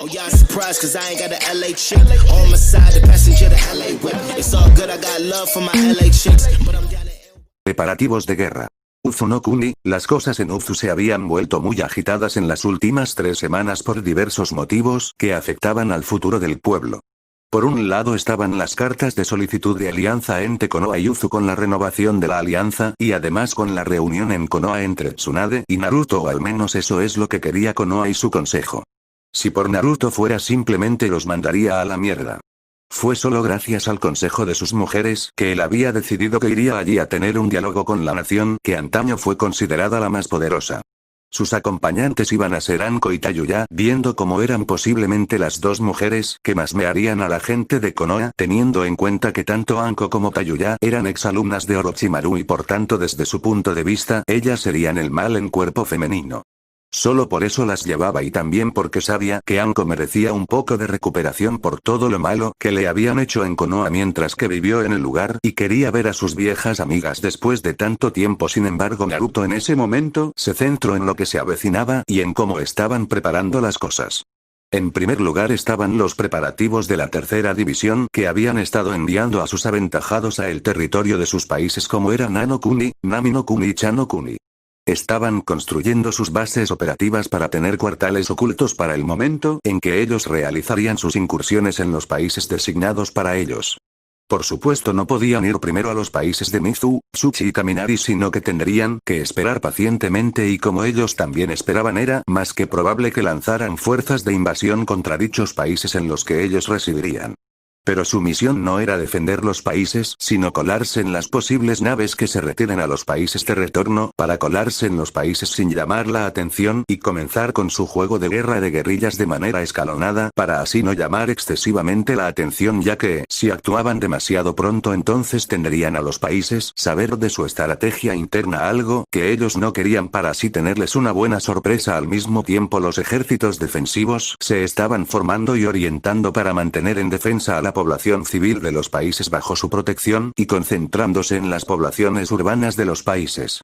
Oh, y'all surprised cause I ain't got a LA chick on my side, the passenger the LA whip. It's all good, I got love for my LA chicks, but I'm down to... Preparativos de guerra. Uzu no Kuni, las cosas en Uzu se habían vuelto muy agitadas en las últimas 3 semanas por diversos motivos que afectaban al futuro del pueblo. Por un lado estaban las cartas de solicitud de alianza entre Konoha y Uzu con la renovación de la alianza y además con la reunión en Konoha entre Tsunade y Naruto, o al menos eso es lo que quería Konoha y su consejo. Si por Naruto fuera simplemente los mandaría a la mierda. Fue solo gracias al consejo de sus mujeres que él había decidido que iría allí a tener un diálogo con la nación que antaño fue considerada la más poderosa. Sus acompañantes iban a ser Anko y Tayuya, viendo cómo eran posiblemente las 2 mujeres que más me harían a la gente de Konoha, teniendo en cuenta que tanto Anko como Tayuya eran exalumnas de Orochimaru y por tanto desde su punto de vista, ellas serían el mal en cuerpo femenino. Solo por eso las llevaba y también porque sabía que Anko merecía un poco de recuperación por todo lo malo que le habían hecho en Konoha mientras que vivió en el lugar y quería ver a sus viejas amigas después de tanto tiempo. Sin embargo, Naruto en ese momento se centró en lo que se avecinaba y en cómo estaban preparando las cosas. En primer lugar estaban los preparativos de la tercera división que habían estado enviando a sus aventajados a el territorio de sus países como eran Nano Kuni, Nami no Kuni y Chano Kuni. Estaban construyendo sus bases operativas para tener cuartales ocultos para el momento en que ellos realizarían sus incursiones en los países designados para ellos. Por supuesto no podían ir primero a los países de Mizu, Tsuchi y Kaminari, sino que tendrían que esperar pacientemente y como ellos también esperaban era más que probable que lanzaran fuerzas de invasión contra dichos países en los que ellos residirían. Pero su misión no era defender los países, sino colarse en las posibles naves que se retiren a los países de retorno, para colarse en los países sin llamar la atención y comenzar con su juego de guerra de guerrillas de manera escalonada, para así no llamar excesivamente la atención, ya que, si actuaban demasiado pronto entonces tendrían a los países saber de su estrategia interna, algo que ellos no querían, para así tenerles una buena sorpresa. Al mismo tiempo los ejércitos defensivos se estaban formando y orientando para mantener en defensa a la población civil de los países bajo su protección, y concentrándose en las poblaciones urbanas de los países.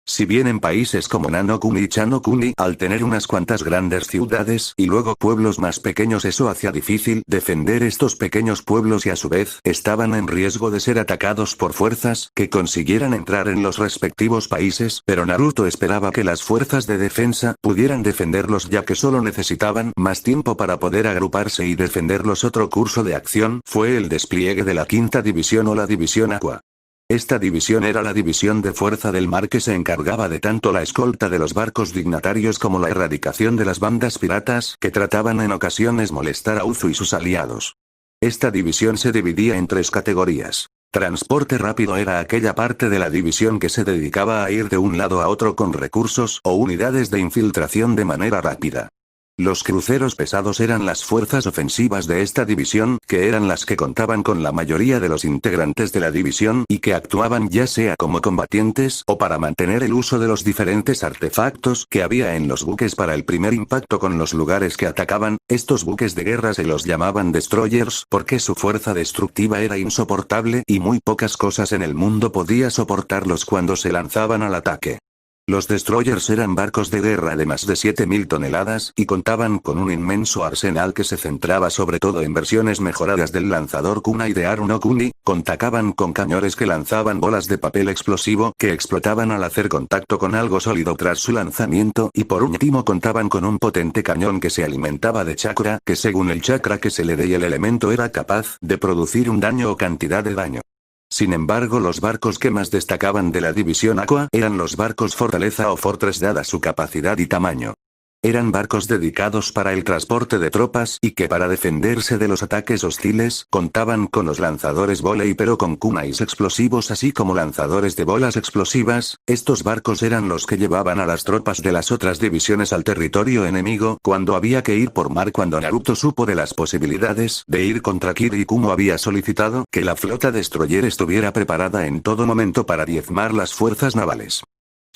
Si bien en países como Nano Kuni y Chano Kuni, al tener unas cuantas grandes ciudades y luego pueblos más pequeños, eso hacía difícil defender estos pequeños pueblos y a su vez, estaban en riesgo de ser atacados por fuerzas que consiguieran entrar en los respectivos países, pero Naruto esperaba que las fuerzas de defensa pudieran defenderlos, ya que solo necesitaban más tiempo para poder agruparse y defenderlos. Otro curso de acción fue el despliegue de la quinta división o la división Aqua. Esta división era la división de fuerza del mar que se encargaba de tanto la escolta de los barcos dignatarios como la erradicación de las bandas piratas que trataban en ocasiones molestar a Uzu y sus aliados. Esta división se dividía en 3 categorías. Transporte rápido era aquella parte de la división que se dedicaba a ir de un lado a otro con recursos o unidades de infiltración de manera rápida. Los cruceros pesados eran las fuerzas ofensivas de esta división, que eran las que contaban con la mayoría de los integrantes de la división y que actuaban ya sea como combatientes o para mantener el uso de los diferentes artefactos que había en los buques para el primer impacto con los lugares que atacaban. Estos buques de guerra se los llamaban destroyers porque su fuerza destructiva era insoportable y muy pocas cosas en el mundo podía soportarlos cuando se lanzaban al ataque. Los destroyers eran barcos de guerra de más de 7.000 toneladas y contaban con un inmenso arsenal que se centraba sobre todo en versiones mejoradas del lanzador kunai de Haru no Kuni, contaban con cañones que lanzaban bolas de papel explosivo que explotaban al hacer contacto con algo sólido tras su lanzamiento y por último contaban con un potente cañón que se alimentaba de chakra que según el chakra que se le dé el elemento era capaz de producir un daño o cantidad de daño. Sin embargo, los barcos que más destacaban de la división Aqua eran los barcos Fortaleza o Fortress dada su capacidad y tamaño. Eran barcos dedicados para el transporte de tropas y que para defenderse de los ataques hostiles contaban con los lanzadores volei pero con kunais explosivos así como lanzadores de bolas explosivas. Estos barcos eran los que llevaban a las tropas de las otras divisiones al territorio enemigo cuando había que ir por mar. Cuando Naruto supo de las posibilidades de ir contra Kirikumo había solicitado que la flota destroyer estuviera preparada en todo momento para diezmar las fuerzas navales.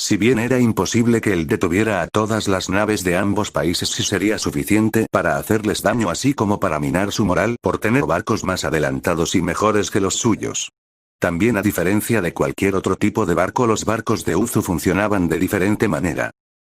Si bien era imposible que él detuviera a todas las naves de ambos países, sí sería suficiente para hacerles daño así como para minar su moral por tener barcos más adelantados y mejores que los suyos. También a diferencia de cualquier otro tipo de barco, los barcos de Uzu funcionaban de diferente manera.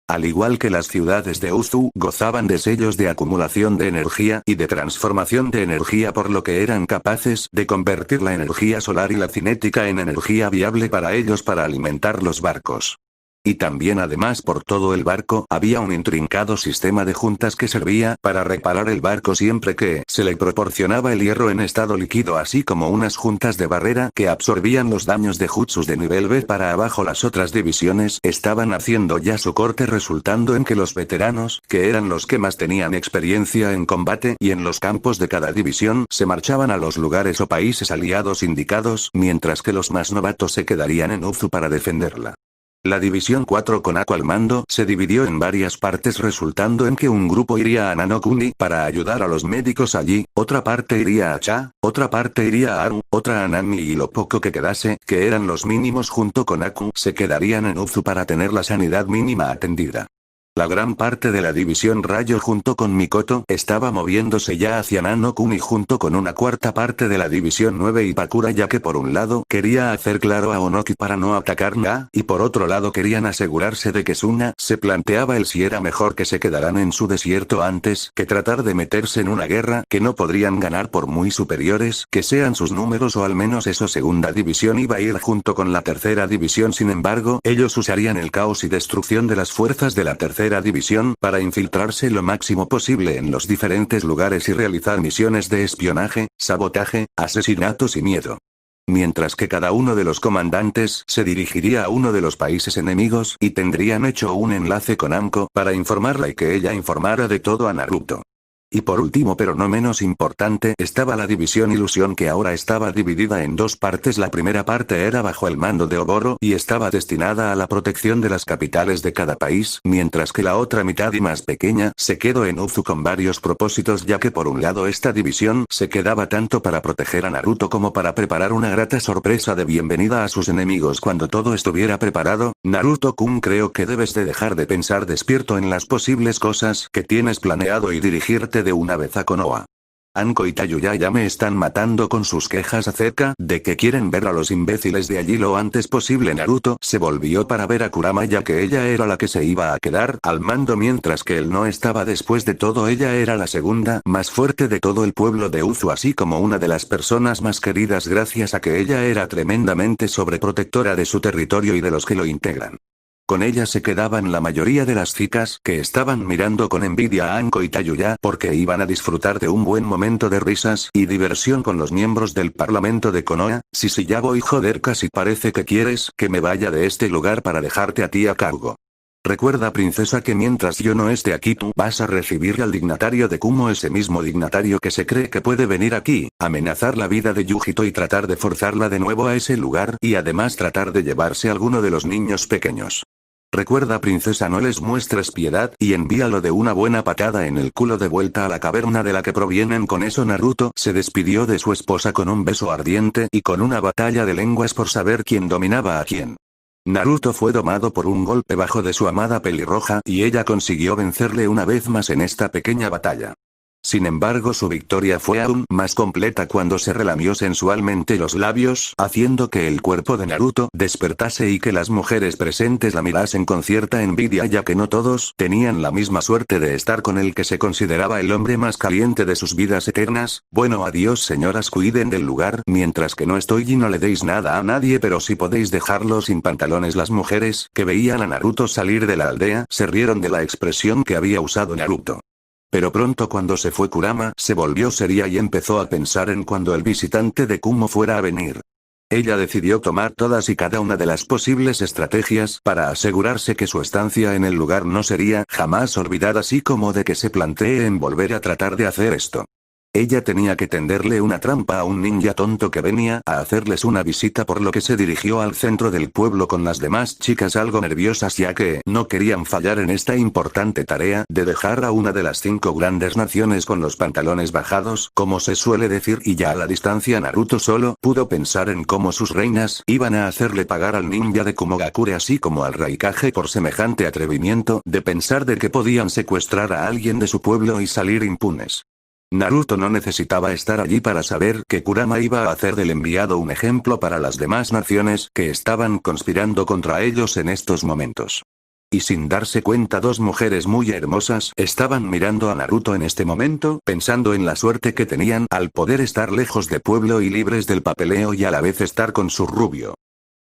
Al igual que las ciudades de Uzu, gozaban de sellos de acumulación de energía y de transformación de energía, por lo que eran capaces de convertir la energía solar y la cinética en energía viable para ellos para alimentar los barcos. Y también además por todo el barco había un intrincado sistema de juntas que servía para reparar el barco siempre que se le proporcionaba el hierro en estado líquido, así como unas juntas de barrera que absorbían los daños de jutsus de nivel B para abajo. Las otras divisiones estaban haciendo ya su corte, resultando en que los veteranos, que eran los que más tenían experiencia en combate y en los campos de cada división, se marchaban a los lugares o países aliados indicados, mientras que los más novatos se quedarían en Uzu para defenderla. La División 4 con Ako al mando se dividió en varias partes, resultando en que un grupo iría a Nanokuni para ayudar a los médicos allí, otra parte iría a Cha, otra parte iría a Aru, otra a Nami y lo poco que quedase, que eran los mínimos junto con Aku, se quedarían en Uzu para tener la sanidad mínima atendida. La gran parte de la División Rayo junto con Mikoto estaba moviéndose ya hacia Nanokuni junto con una cuarta parte de la División 9 y Pakura, ya que por un lado quería hacer claro a Onoki para no atacar Na, y por otro lado querían asegurarse de que Suna se planteaba el si era mejor que se quedaran en su desierto antes que tratar de meterse en una guerra que no podrían ganar por muy superiores que sean sus números, o al menos eso. Segunda División iba a ir junto con la tercera división, sin embargo, ellos usarían el caos y destrucción de las fuerzas de la tercera división para infiltrarse lo máximo posible en los diferentes lugares y realizar misiones de espionaje, sabotaje, asesinatos y miedo. Mientras que cada uno de los comandantes se dirigiría a uno de los países enemigos y tendrían hecho un enlace con Amko para informarla y que ella informara de todo a Naruto. Y por último, pero no menos importante, estaba la División Ilusión, que ahora estaba dividida en dos partes. La primera parte era bajo el mando de Oboro y estaba destinada a la protección de las capitales de cada país, mientras que la otra mitad y más pequeña se quedó en Uzu con varios propósitos, ya que por un lado esta división se quedaba tanto para proteger a Naruto como para preparar una grata sorpresa de bienvenida a sus enemigos cuando todo estuviera preparado. Naruto-kun, creo que debes de dejar de pensar despierto en las posibles cosas que tienes planeado y dirigirte de una vez a Konoha. Anko y Tayuya ya me están matando con sus quejas acerca de que quieren ver a los imbéciles de allí lo antes posible. Naruto se volvió para ver a Kurama, ya que ella era la que se iba a quedar al mando mientras que él no estaba. Después de todo, ella era la segunda más fuerte de todo el pueblo de Uzu, así como una de las personas más queridas gracias a que ella era tremendamente sobreprotectora de su territorio y de los que lo integran. Con ella se quedaban la mayoría de las chicas que estaban mirando con envidia a Anko y Tayuya porque iban a disfrutar de un buen momento de risas y diversión con los miembros del Parlamento de Konoha. Si ya voy, joder, casi parece que quieres que me vaya de este lugar para dejarte a ti a cargo. Recuerda, princesa, que mientras yo no esté aquí tú vas a recibir al dignatario de Kumo, ese mismo dignatario que se cree que puede venir aquí, amenazar la vida de Yujito y tratar de forzarla de nuevo a ese lugar y además tratar de llevarse a alguno de los niños pequeños. Recuerda, princesa, no les muestres piedad y envíalo de una buena patada en el culo de vuelta a la caverna de la que provienen. Con eso Naruto se despidió de su esposa con un beso ardiente y con una batalla de lenguas por saber quién dominaba a quién. Naruto fue domado por un golpe bajo de su amada pelirroja y ella consiguió vencerle una vez más en esta pequeña batalla. Sin embargo, su victoria fue aún más completa cuando se relamió sensualmente los labios, haciendo que el cuerpo de Naruto despertase y que las mujeres presentes la mirasen con cierta envidia, ya que no todos tenían la misma suerte de estar con el que se consideraba el hombre más caliente de sus vidas eternas. Bueno, adiós señoras, cuiden del lugar mientras que no estoy y no le deis nada a nadie, pero si podéis dejarlo sin pantalones. Las mujeres que veían a Naruto salir de la aldea se rieron de la expresión que había usado Naruto. Pero pronto, cuando se fue Kurama, se volvió seria y empezó a pensar en cuando el visitante de Kumo fuera a venir. Ella decidió tomar todas y cada una de las posibles estrategias para asegurarse que su estancia en el lugar no sería jamás olvidada, así como de que se plantee en volver a tratar de hacer esto. Ella tenía que tenderle una trampa a un ninja tonto que venía a hacerles una visita, por lo que se dirigió al centro del pueblo con las demás chicas algo nerviosas, ya que no querían fallar en esta importante tarea de dejar a una de las 5 grandes naciones con los pantalones bajados, como se suele decir, y ya a la distancia Naruto solo pudo pensar en cómo sus reinas iban a hacerle pagar al ninja de Kumogakure así como al Raikage por semejante atrevimiento de pensar de que podían secuestrar a alguien de su pueblo y salir impunes. Naruto no necesitaba estar allí para saber que Kurama iba a hacer del enviado un ejemplo para las demás naciones que estaban conspirando contra ellos en estos momentos. Y sin darse cuenta, dos mujeres muy hermosas estaban mirando a Naruto en este momento, pensando en la suerte que tenían al poder estar lejos de pueblo y libres del papeleo y a la vez estar con su rubio.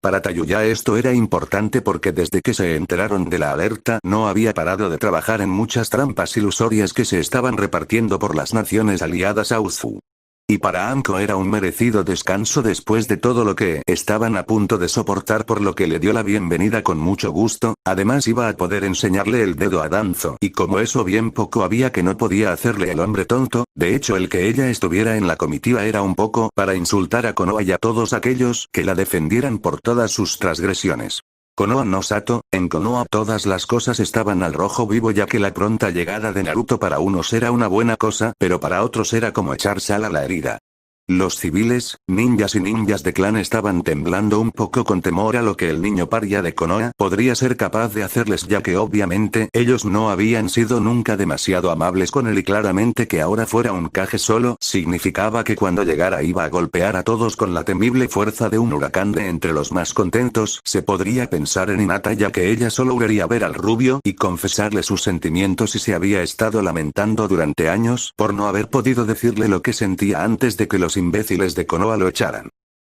Para Tayuya esto era importante porque desde que se enteraron de la alerta no había parado de trabajar en muchas trampas ilusorias que se estaban repartiendo por las naciones aliadas a Uzu. Y para Anko era un merecido descanso después de todo lo que estaban a punto de soportar, por lo que le dio la bienvenida con mucho gusto. Además iba a poder enseñarle el dedo a Danzo, y como eso bien poco había que no podía hacerle el hombre tonto. De hecho, el que ella estuviera en la comitiva era un poco para insultar a Konoha y a todos aquellos que la defendieran por todas sus transgresiones. Konoha no Sato, en Konoha todas las cosas estaban al rojo vivo, ya que la pronta llegada de Naruto para unos era una buena cosa, pero para otros era como echar sal a la herida. Los civiles, ninjas y ninjas de clan estaban temblando un poco con temor a lo que el niño paria de Konoha podría ser capaz de hacerles, ya que obviamente ellos no habían sido nunca demasiado amables con él, y claramente que ahora fuera un Kage solo significaba que cuando llegara iba a golpear a todos con la temible fuerza de un huracán. De entre los más contentos se podría pensar en Hinata, ya que ella solo quería ver al rubio y confesarle sus sentimientos, y se había estado lamentando durante años por no haber podido decirle lo que sentía antes de que los imbéciles de Konoha lo echaran.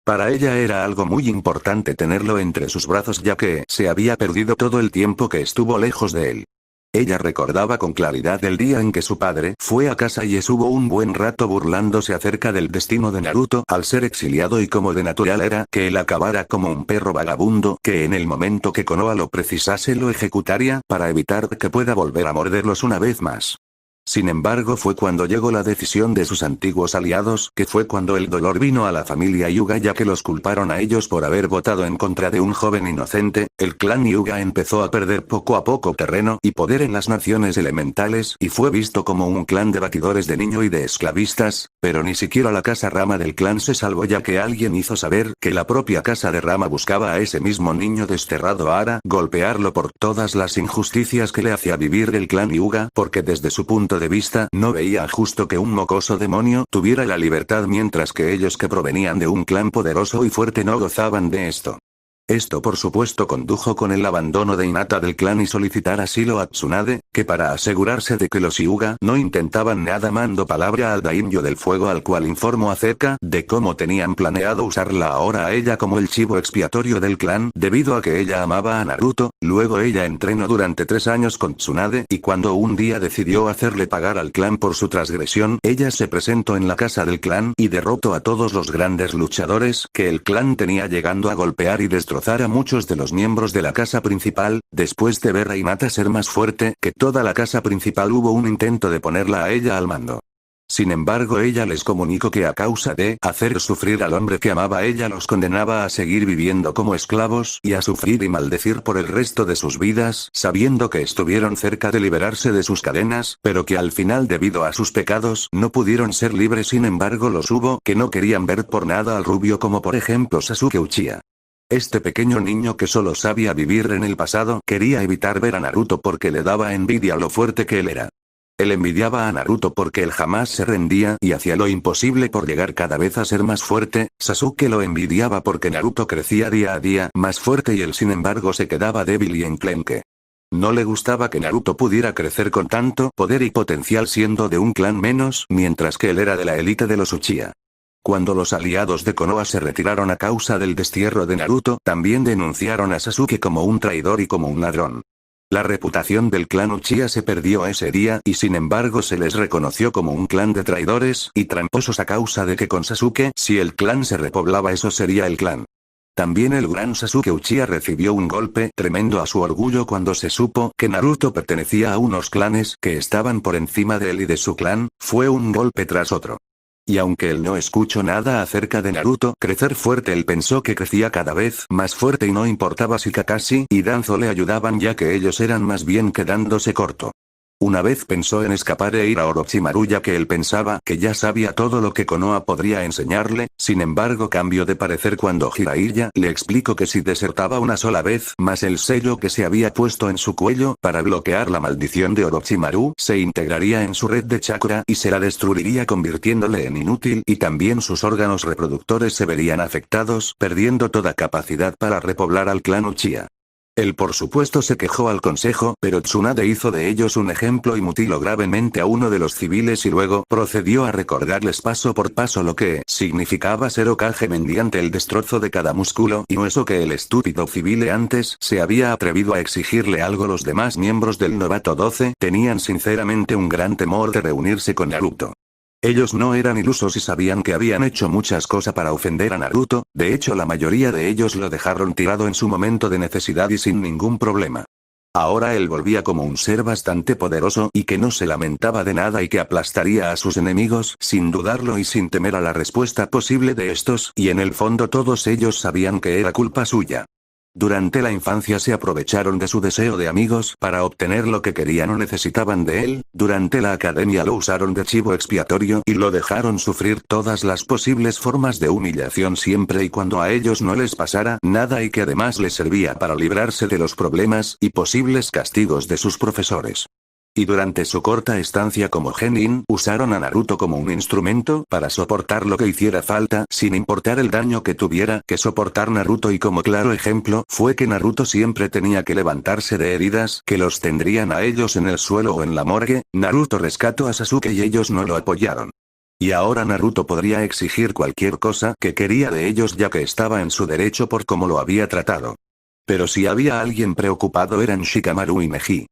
Para ella era algo muy importante tenerlo entre sus brazos, ya que se había perdido todo el tiempo que estuvo lejos de él. Ella recordaba con claridad el día en que su padre fue a casa y estuvo un buen rato burlándose acerca del destino de Naruto al ser exiliado, y como de natural era que él acabara como un perro vagabundo que en el momento que Konoha lo precisase lo ejecutaría para evitar que pueda volver a morderlos una vez más. Sin embargo, fue cuando llegó la decisión de sus antiguos aliados, que fue cuando el dolor vino a la familia Hyuga, ya que los culparon a ellos por haber votado en contra de un joven inocente. El clan Hyuga empezó a perder poco a poco terreno y poder en las naciones elementales, y fue visto como un clan de batidores de niño y de esclavistas, pero ni siquiera la casa Rama del clan se salvó, ya que alguien hizo saber que la propia casa de Rama buscaba a ese mismo niño desterrado para golpearlo por todas las injusticias que le hacía vivir el clan Hyuga, porque desde su punto de vista no veía justo que un mocoso demonio tuviera la libertad, mientras que ellos, que provenían de un clan poderoso y fuerte, no gozaban de esto. Esto por supuesto condujo con el abandono de Hinata del clan y solicitar asilo a Tsunade, que para asegurarse de que los Hyuga no intentaban nada mandó palabra al daimyo del fuego, al cual informó acerca de cómo tenían planeado usarla ahora a ella como el chivo expiatorio del clan, debido a que ella amaba a Naruto. Luego ella entrenó durante 3 años con Tsunade, y cuando un día decidió hacerle pagar al clan por su transgresión, ella se presentó en la casa del clan y derrotó a todos los grandes luchadores que el clan tenía, llegando a golpear y destrozar a muchos de los miembros de la casa principal. Después de ver a Hinata ser más fuerte que toda la casa principal, hubo un intento de ponerla a ella al mando. Sin embargo, ella les comunicó que a causa de hacer sufrir al hombre que amaba, ella los condenaba a seguir viviendo como esclavos y a sufrir y maldecir por el resto de sus vidas, sabiendo que estuvieron cerca de liberarse de sus cadenas, pero que al final, debido a sus pecados, no pudieron ser libres. Sin embargo, los hubo que no querían ver por nada al rubio, como por ejemplo Sasuke Uchiha. Este pequeño niño que solo sabía vivir en el pasado quería evitar ver a Naruto porque le daba envidia lo fuerte que él era. Él envidiaba a Naruto porque él jamás se rendía y hacía lo imposible por llegar cada vez a ser más fuerte. Sasuke lo envidiaba porque Naruto crecía día a día más fuerte y él sin embargo se quedaba débil y enclenque. No le gustaba que Naruto pudiera crecer con tanto poder y potencial siendo de un clan menos, mientras que él era de la élite de los Uchiha. Cuando los aliados de Konoha se retiraron a causa del destierro de Naruto, también denunciaron a Sasuke como un traidor y como un ladrón. La reputación del clan Uchiha se perdió ese día, y sin embargo se les reconoció como un clan de traidores y tramposos a causa de que con Sasuke, si el clan se repoblaba, eso sería el clan. También el gran Sasuke Uchiha recibió un golpe tremendo a su orgullo cuando se supo que Naruto pertenecía a unos clanes que estaban por encima de él y de su clan. Fue un golpe tras otro. Y aunque él no escuchó nada acerca de Naruto crecer fuerte, él pensó que crecía cada vez más fuerte y no importaba si Kakashi y Danzo le ayudaban, ya que ellos eran más bien quedándose corto. Una vez pensó en escapar e ir a Orochimaru, ya que él pensaba que ya sabía todo lo que Konoha podría enseñarle. Sin embargo, cambió de parecer cuando Jiraiya le explicó que si desertaba una sola vez más, el sello que se había puesto en su cuello para bloquear la maldición de Orochimaru se integraría en su red de chakra y se la destruiría, convirtiéndole en inútil, y también sus órganos reproductores se verían afectados, perdiendo toda capacidad para repoblar al clan Uchiha. Él por supuesto se quejó al consejo, pero Tsunade hizo de ellos un ejemplo y mutiló gravemente a uno de los civiles y luego procedió a recordarles paso por paso lo que significaba ser Hokage mediante el destrozo de cada músculo y hueso que el estúpido civil antes se había atrevido a exigirle algo. Los demás miembros del novato 12 tenían sinceramente un gran temor de reunirse con Naruto. Ellos no eran ilusos y sabían que habían hecho muchas cosas para ofender a Naruto, de hecho la mayoría de ellos lo dejaron tirado en su momento de necesidad y sin ningún problema. Ahora él volvía como un ser bastante poderoso y que no se lamentaba de nada y que aplastaría a sus enemigos sin dudarlo y sin temer a la respuesta posible de estos, y en el fondo todos ellos sabían que era culpa suya. Durante la infancia se aprovecharon de su deseo de amigos para obtener lo que querían o necesitaban de él, durante la academia lo usaron de chivo expiatorio y lo dejaron sufrir todas las posibles formas de humillación siempre y cuando a ellos no les pasara nada y que además les servía para librarse de los problemas y posibles castigos de sus profesores. Y durante su corta estancia como genin, usaron a Naruto como un instrumento para soportar lo que hiciera falta, sin importar el daño que tuviera que soportar Naruto y como claro ejemplo fue que Naruto siempre tenía que levantarse de heridas que los tendrían a ellos en el suelo o en la morgue. Naruto rescató a Sasuke y ellos no lo apoyaron. Y ahora Naruto podría exigir cualquier cosa que quería de ellos ya que estaba en su derecho por cómo lo había tratado. Pero si había alguien preocupado eran Shikamaru y Neji.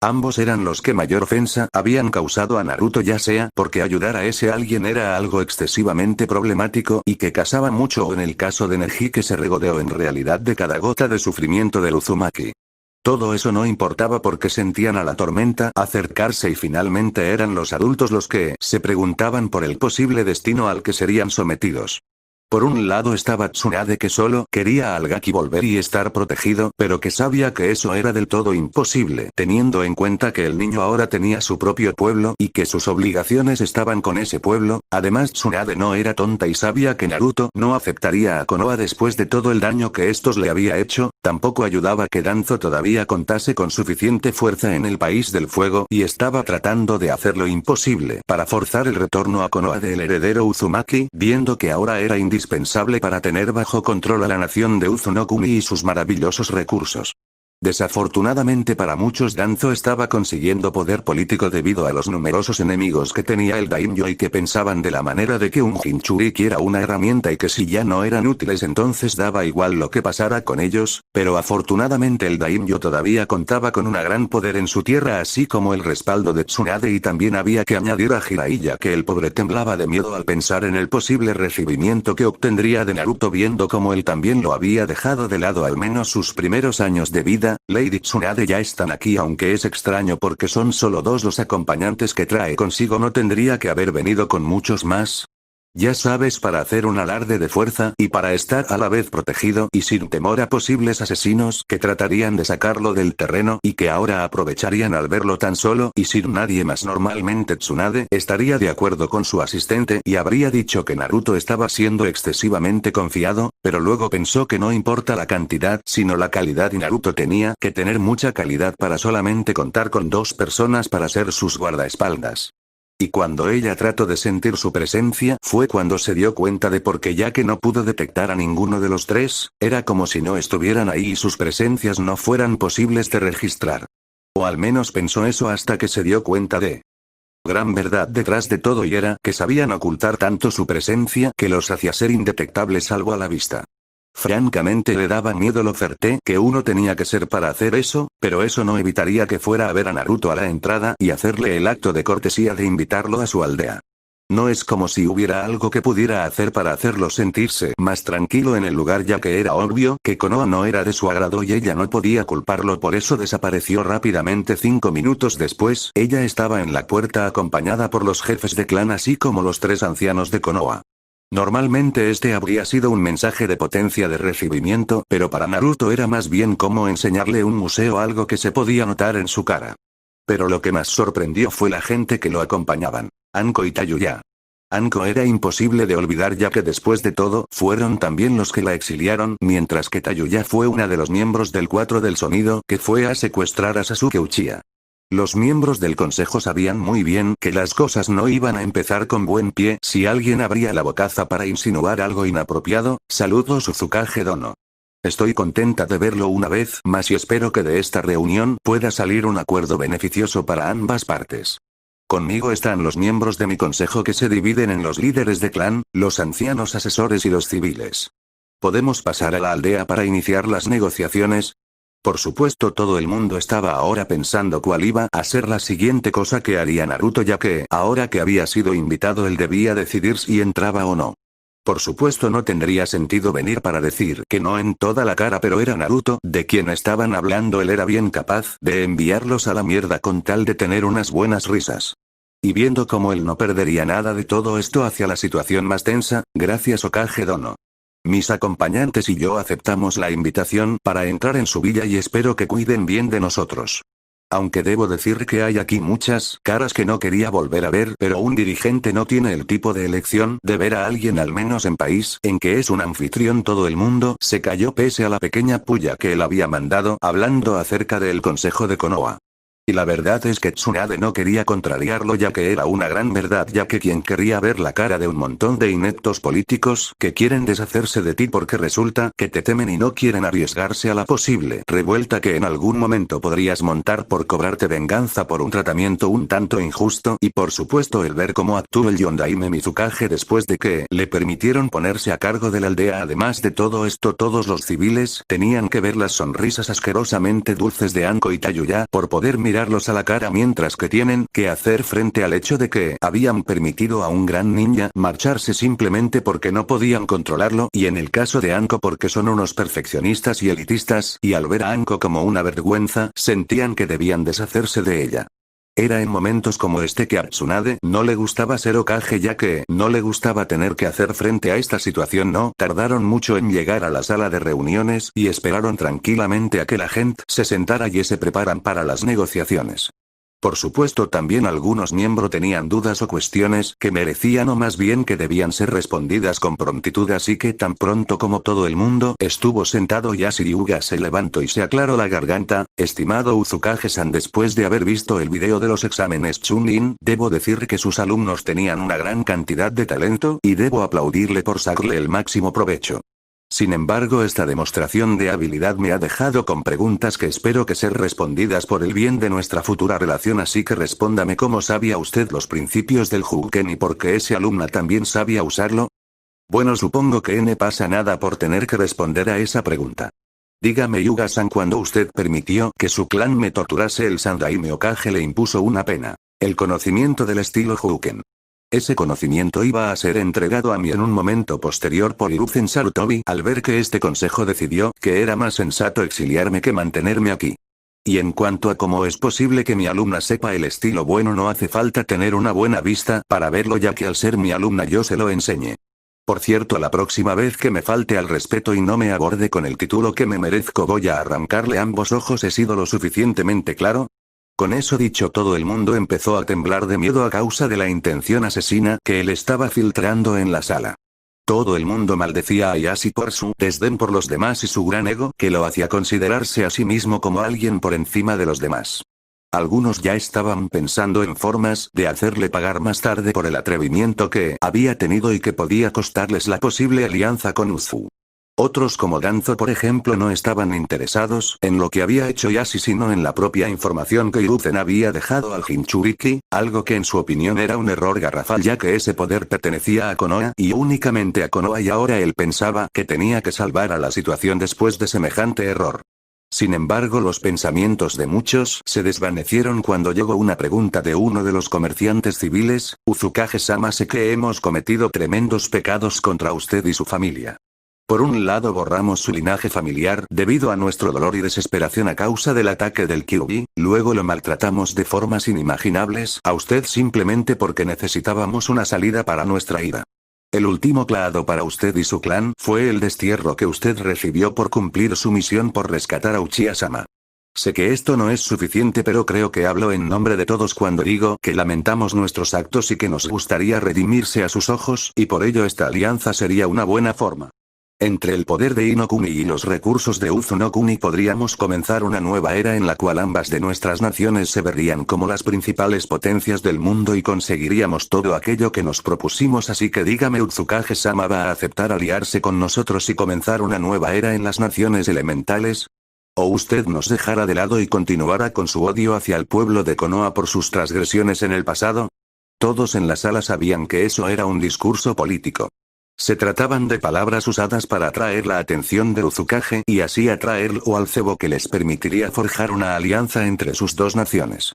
Ambos eran los que mayor ofensa habían causado a Naruto, ya sea porque ayudar a ese alguien era algo excesivamente problemático y que casaba mucho o en el caso de Neji que se regodeó en realidad de cada gota de sufrimiento del Uzumaki. Todo eso no importaba porque sentían a la tormenta acercarse y finalmente eran los adultos los que se preguntaban por el posible destino al que serían sometidos. Por un lado estaba Tsunade que solo quería al Gaki volver y estar protegido, pero que sabía que eso era del todo imposible, teniendo en cuenta que el niño ahora tenía su propio pueblo y que sus obligaciones estaban con ese pueblo. Además Tsunade no era tonta y sabía que Naruto no aceptaría a Konoha después de todo el daño que estos le había hecho, tampoco ayudaba que Danzo todavía contase con suficiente fuerza en el país del fuego y estaba tratando de hacer lo imposible para forzar el retorno a Konoha del heredero Uzumaki, viendo que ahora era indispensable para tener bajo control a la nación de Uzunokuni y sus maravillosos recursos. Desafortunadamente para muchos Danzo estaba consiguiendo poder político debido a los numerosos enemigos que tenía el daimyo y que pensaban de la manera de que un Jinchuriki era una herramienta y que si ya no eran útiles entonces daba igual lo que pasara con ellos, pero afortunadamente el daimyo todavía contaba con un gran poder en su tierra así como el respaldo de Tsunade y también había que añadir a Jiraiya que el pobre temblaba de miedo al pensar en el posible recibimiento que obtendría de Naruto viendo como él también lo había dejado de lado al menos sus primeros años de vida. Lady Tsunade ya están aquí aunque es extraño porque son solo dos los acompañantes que trae consigo, no tendría que haber venido con muchos más. Ya sabes, para hacer un alarde de fuerza y para estar a la vez protegido y sin temor a posibles asesinos que tratarían de sacarlo del terreno y que ahora aprovecharían al verlo tan solo y sin nadie más. Normalmente Tsunade estaría de acuerdo con su asistente y habría dicho que Naruto estaba siendo excesivamente confiado, pero luego pensó que no importa la cantidad sino la calidad y Naruto tenía que tener mucha calidad para solamente contar con dos personas para ser sus guardaespaldas. Y cuando ella trató de sentir su presencia fue cuando se dio cuenta de por qué, ya que no pudo detectar a ninguno de los tres, era como si no estuvieran ahí y sus presencias no fueran posibles de registrar. O al menos pensó eso hasta que se dio cuenta de gran verdad detrás de todo y era que sabían ocultar tanto su presencia que los hacía ser indetectables salvo a la vista. Francamente le daba miedo lo fuerte que uno tenía que ser para hacer eso, pero eso no evitaría que fuera a ver a Naruto a la entrada y hacerle el acto de cortesía de invitarlo a su aldea. No es como si hubiera algo que pudiera hacer para hacerlo sentirse más tranquilo en el lugar, ya que era obvio que Konoha no era de su agrado y ella no podía culparlo, por eso desapareció rápidamente. 5 minutos después, ella estaba en la puerta acompañada por los jefes de clan así como los 3 ancianos de Konoha. Normalmente este habría sido un mensaje de potencia de recibimiento, pero para Naruto era más bien como enseñarle un museo, algo que se podía notar en su cara. Pero lo que más sorprendió fue la gente que lo acompañaban. Anko y Tayuya. Anko era imposible de olvidar ya que después de todo fueron también los que la exiliaron, mientras que Tayuya fue una de los miembros del 4 del sonido que fue a secuestrar a Sasuke Uchiha. Los miembros del consejo sabían muy bien que las cosas no iban a empezar con buen pie si alguien abría la bocaza para insinuar algo inapropiado. Saludos Uzukage Dono. Estoy contenta de verlo una vez más y espero que de esta reunión pueda salir un acuerdo beneficioso para ambas partes. Conmigo están los miembros de mi consejo que se dividen en los líderes de clan, los ancianos asesores y los civiles. ¿Podemos pasar a la aldea para iniciar las negociaciones? Por supuesto, todo el mundo estaba ahora pensando cuál iba a ser la siguiente cosa que haría Naruto, ya que, ahora que había sido invitado, él debía decidir si entraba o no. Por supuesto, no tendría sentido venir para decir que no en toda la cara, pero era Naruto de quien estaban hablando. Él era bien capaz de enviarlos a la mierda con tal de tener unas buenas risas. Y viendo cómo él no perdería nada de todo esto hacia la situación más tensa, gracias Hokage Dono. Mis acompañantes y yo aceptamos la invitación para entrar en su villa y espero que cuiden bien de nosotros. Aunque debo decir que hay aquí muchas caras que no quería volver a ver, pero un dirigente no tiene el tipo de elección de ver a alguien, al menos en país en que es un anfitrión. Todo el mundo se calló pese a la pequeña puya que él había mandado hablando acerca del consejo de Konoha. Y la verdad es que Tsunade no quería contrariarlo, ya que era una gran verdad, ya que quien querría ver la cara de un montón de ineptos políticos que quieren deshacerse de ti porque resulta que te temen y no quieren arriesgarse a la posible revuelta que en algún momento podrías montar por cobrarte venganza por un tratamiento un tanto injusto, y por supuesto el ver cómo actuó el Yondaime Mizukage después de que le permitieron ponerse a cargo de la aldea. Además de todo esto, todos los civiles tenían que ver las sonrisas asquerosamente dulces de Anko y Tayuya por poder mirarlos a la cara, mientras que tienen que hacer frente al hecho de que habían permitido a un gran ninja marcharse simplemente porque no podían controlarlo, y en el caso de Anko porque son unos perfeccionistas y elitistas, y al ver a Anko como una vergüenza, sentían que debían deshacerse de ella. Era en momentos como este que a Tsunade no le gustaba ser Hokage, ya que no le gustaba tener que hacer frente a esta situación. No tardaron mucho en llegar a la sala de reuniones y esperaron tranquilamente a que la gente se sentara y se preparan para las negociaciones. Por supuesto, también algunos miembros tenían dudas o cuestiones que merecían, o más bien que debían ser respondidas con prontitud, así que tan pronto como todo el mundo estuvo sentado, Yashiriuga se levantó y se aclaró la garganta. Estimado Uzukage-san, después de haber visto el video de los exámenes Chunin, debo decir que sus alumnos tenían una gran cantidad de talento, y debo aplaudirle por sacarle el máximo provecho. Sin embargo, esta demostración de habilidad me ha dejado con preguntas que espero que ser respondidas por el bien de nuestra futura relación, así que respóndame: ¿cómo sabía usted los principios del Juken y por qué ese alumna también sabía usarlo? Bueno, supongo que no pasa nada por tener que responder a esa pregunta. Dígame, Yuga-san, cuando usted permitió que su clan me torturase, el Sandaime Hokage le impuso una pena: el conocimiento del estilo Juken. Ese conocimiento iba a ser entregado a mí en un momento posterior por Hiruzen Sarutobi, al ver que este consejo decidió que era más sensato exiliarme que mantenerme aquí. Y en cuanto a cómo es posible que mi alumna sepa el estilo bueno, no hace falta tener una buena vista para verlo, ya que al ser mi alumna yo se lo enseñé. Por cierto, la próxima vez que me falte al respeto y no me aborde con el título que me merezco, voy a arrancarle ambos ojos. ¿He sido lo suficientemente claro? Con eso dicho, todo el mundo empezó a temblar de miedo a causa de la intención asesina que él estaba filtrando en la sala. Todo el mundo maldecía a Yashi por su desdén por los demás y su gran ego, que lo hacía considerarse a sí mismo como alguien por encima de los demás. Algunos ya estaban pensando en formas de hacerle pagar más tarde por el atrevimiento que había tenido y que podía costarles la posible alianza con Uzu. Otros, como Danzo por ejemplo, no estaban interesados en lo que había hecho Yashi, sino en la propia información que Hiruzen había dejado al Jinchuriki, algo que en su opinión era un error garrafal, ya que ese poder pertenecía a Konoha y únicamente a Konoha, y ahora él pensaba que tenía que salvar a la situación después de semejante error. Sin embargo, los pensamientos de muchos se desvanecieron cuando llegó una pregunta de uno de los comerciantes civiles: Uzukage-sama, sé que hemos cometido tremendos pecados contra usted y su familia. Por un lado, borramos su linaje familiar debido a nuestro dolor y desesperación a causa del ataque del Kyuubi, luego lo maltratamos de formas inimaginables a usted simplemente porque necesitábamos una salida para nuestra ira. El último clado para usted y su clan fue el destierro que usted recibió por cumplir su misión por rescatar a Uchiha-sama. Sé que esto no es suficiente, pero creo que hablo en nombre de todos cuando digo que lamentamos nuestros actos y que nos gustaría redimirse a sus ojos, y por ello esta alianza sería una buena forma. Entre el poder de Inokuni y los recursos de Uzunokuni podríamos comenzar una nueva era en la cual ambas de nuestras naciones se verían como las principales potencias del mundo y conseguiríamos todo aquello que nos propusimos, así que dígame, Uzukage-sama va a aceptar aliarse con nosotros y comenzar una nueva era en las naciones elementales. ¿O usted nos dejará de lado y continuará con su odio hacia el pueblo de Konoha por sus transgresiones en el pasado? Todos en la sala sabían que eso era un discurso político. Se trataban de palabras usadas para atraer la atención de Uzukage y así atraerlo al cebo que les permitiría forjar una alianza entre sus dos naciones.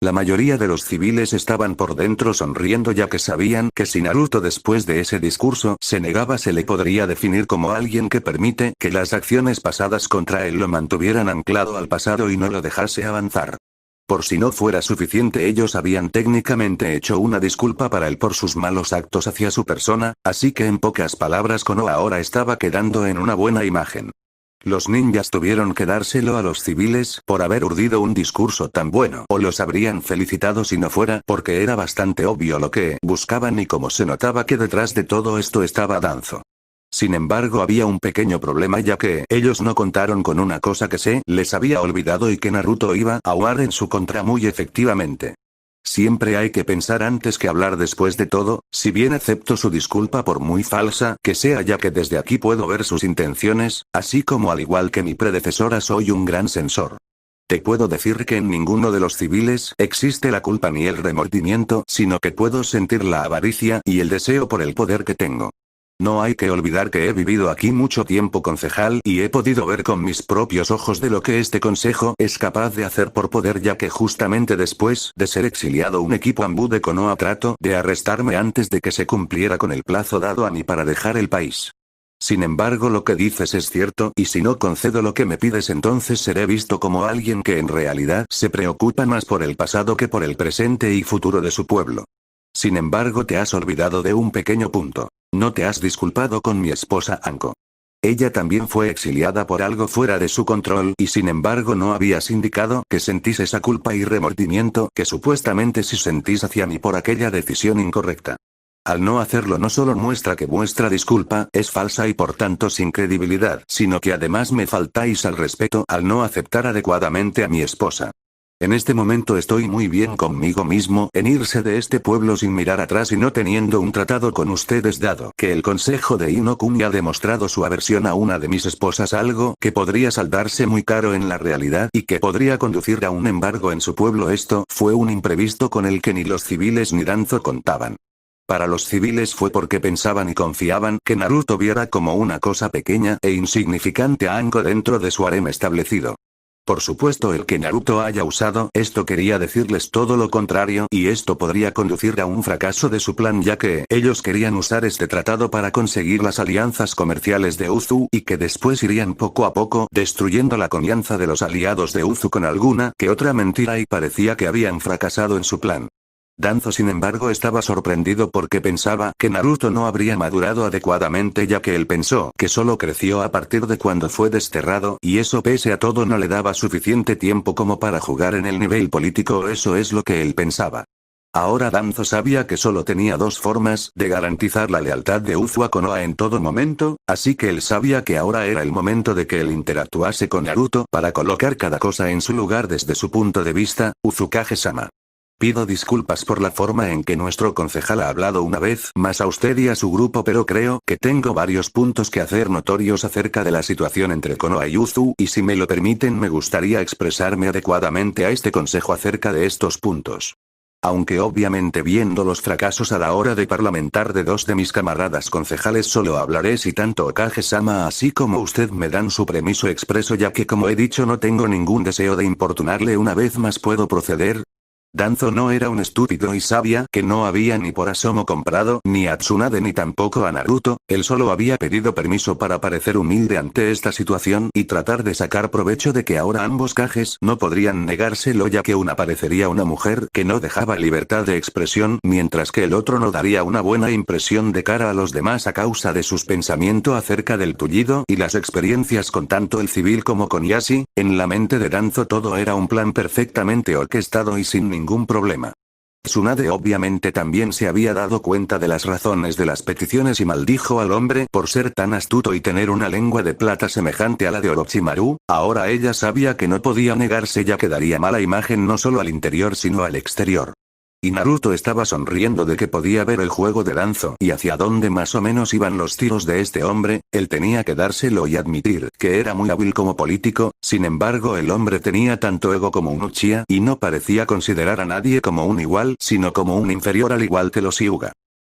La mayoría de los civiles estaban por dentro sonriendo ya que sabían que si Naruto después de ese discurso se negaba se le podría definir como alguien que permite que las acciones pasadas contra él lo mantuvieran anclado al pasado y no lo dejase avanzar. Por si no fuera suficiente, ellos habían técnicamente hecho una disculpa para él por sus malos actos hacia su persona, así que en pocas palabras Konoha ahora estaba quedando en una buena imagen. Los ninjas tuvieron que dárselo a los civiles por haber urdido un discurso tan bueno, o los habrían felicitado si no fuera porque era bastante obvio lo que buscaban y como se notaba que detrás de todo esto estaba Danzo. Sin embargo, había un pequeño problema ya que ellos no contaron con una cosa que se les había olvidado y que Naruto iba a usar en su contra muy efectivamente. Siempre hay que pensar antes que hablar después de todo, si bien acepto su disculpa por muy falsa que sea ya que desde aquí puedo ver sus intenciones, así como al igual que mi predecesora soy un gran sensor. Te puedo decir que en ninguno de los civiles existe la culpa ni el remordimiento, sino que puedo sentir la avaricia y el deseo por el poder que tengo. No hay que olvidar que he vivido aquí mucho tiempo, concejal, y he podido ver con mis propios ojos de lo que este consejo es capaz de hacer por poder, ya que justamente después de ser exiliado un equipo Anbu de Konoha trató de arrestarme antes de que se cumpliera con el plazo dado a mí para dejar el país. Sin embargo, lo que dices es cierto, y si no concedo lo que me pides entonces seré visto como alguien que en realidad se preocupa más por el pasado que por el presente y futuro de su pueblo. Sin embargo, te has olvidado de un pequeño punto. No te has disculpado con mi esposa Anko. Ella también fue exiliada por algo fuera de su control y sin embargo no habías indicado que sentís esa culpa y remordimiento que supuestamente sí sentís hacia mí por aquella decisión incorrecta. Al no hacerlo no solo muestra que vuestra disculpa es falsa y por tanto sin credibilidad, sino que además me faltáis al respeto al no aceptar adecuadamente a mi esposa. En este momento estoy muy bien conmigo mismo en irse de este pueblo sin mirar atrás y no teniendo un tratado con ustedes, dado que el consejo de Inokuni ha demostrado su aversión a una de mis esposas, algo que podría saldarse muy caro en la realidad y que podría conducir a un embargo en su pueblo. Esto fue un imprevisto con el que ni los civiles ni Danzo contaban. Para los civiles fue porque pensaban y confiaban que Naruto viera como una cosa pequeña e insignificante a Anko dentro de su harem establecido. Por supuesto, el que Naruto haya usado esto quería decirles todo lo contrario, y esto podría conducir a un fracaso de su plan, ya que ellos querían usar este tratado para conseguir las alianzas comerciales de Uzu y que después irían poco a poco destruyendo la confianza de los aliados de Uzu con alguna que otra mentira y parecía que habían fracasado en su plan. Danzo sin embargo estaba sorprendido porque pensaba que Naruto no habría madurado adecuadamente, ya que él pensó que solo creció a partir de cuando fue desterrado y eso pese a todo no le daba suficiente tiempo como para jugar en el nivel político, eso es lo que él pensaba. Ahora Danzo sabía que solo tenía dos formas de garantizar la lealtad de Uzu a Konoha en todo momento, así que él sabía que ahora era el momento de que él interactuase con Naruto para colocar cada cosa en su lugar desde su punto de vista. Uzukage-sama. Pido disculpas por la forma en que nuestro concejal ha hablado una vez más a usted y a su grupo, pero creo que tengo varios puntos que hacer notorios acerca de la situación entre Konoha y Uzu, y si me lo permiten me gustaría expresarme adecuadamente a este consejo acerca de estos puntos. Aunque obviamente viendo los fracasos a la hora de parlamentar de dos de mis camaradas concejales solo hablaré si tanto Okage-sama así como usted me dan su permiso expreso, ya que como he dicho no tengo ningún deseo de importunarle una vez más. ¿Puedo proceder? Danzo no era un estúpido y sabía que no había ni por asomo comprado ni a Tsunade ni tampoco a Naruto, él solo había pedido permiso para parecer humilde ante esta situación y tratar de sacar provecho de que ahora ambos Kages no podrían negárselo, ya que una parecería una mujer que no dejaba libertad de expresión mientras que el otro no daría una buena impresión de cara a los demás a causa de sus pensamientos acerca del tullido y las experiencias con tanto el civil como con Yashi. En la mente de Danzo todo era un plan perfectamente orquestado y sin ningún problema. Tsunade obviamente también se había dado cuenta de las razones de las peticiones y maldijo al hombre por ser tan astuto y tener una lengua de plata semejante a la de Orochimaru. Ahora ella sabía que no podía negarse ya que daría mala imagen no solo al interior sino al exterior. Y Naruto estaba sonriendo de que podía ver el juego de Danzo y hacia dónde más o menos iban los tiros de este hombre. Él tenía que dárselo y admitir que era muy hábil como político. Sin embargo, el hombre tenía tanto ego como un Uchiha y no parecía considerar a nadie como un igual, sino como un inferior al igual que los Hyuga.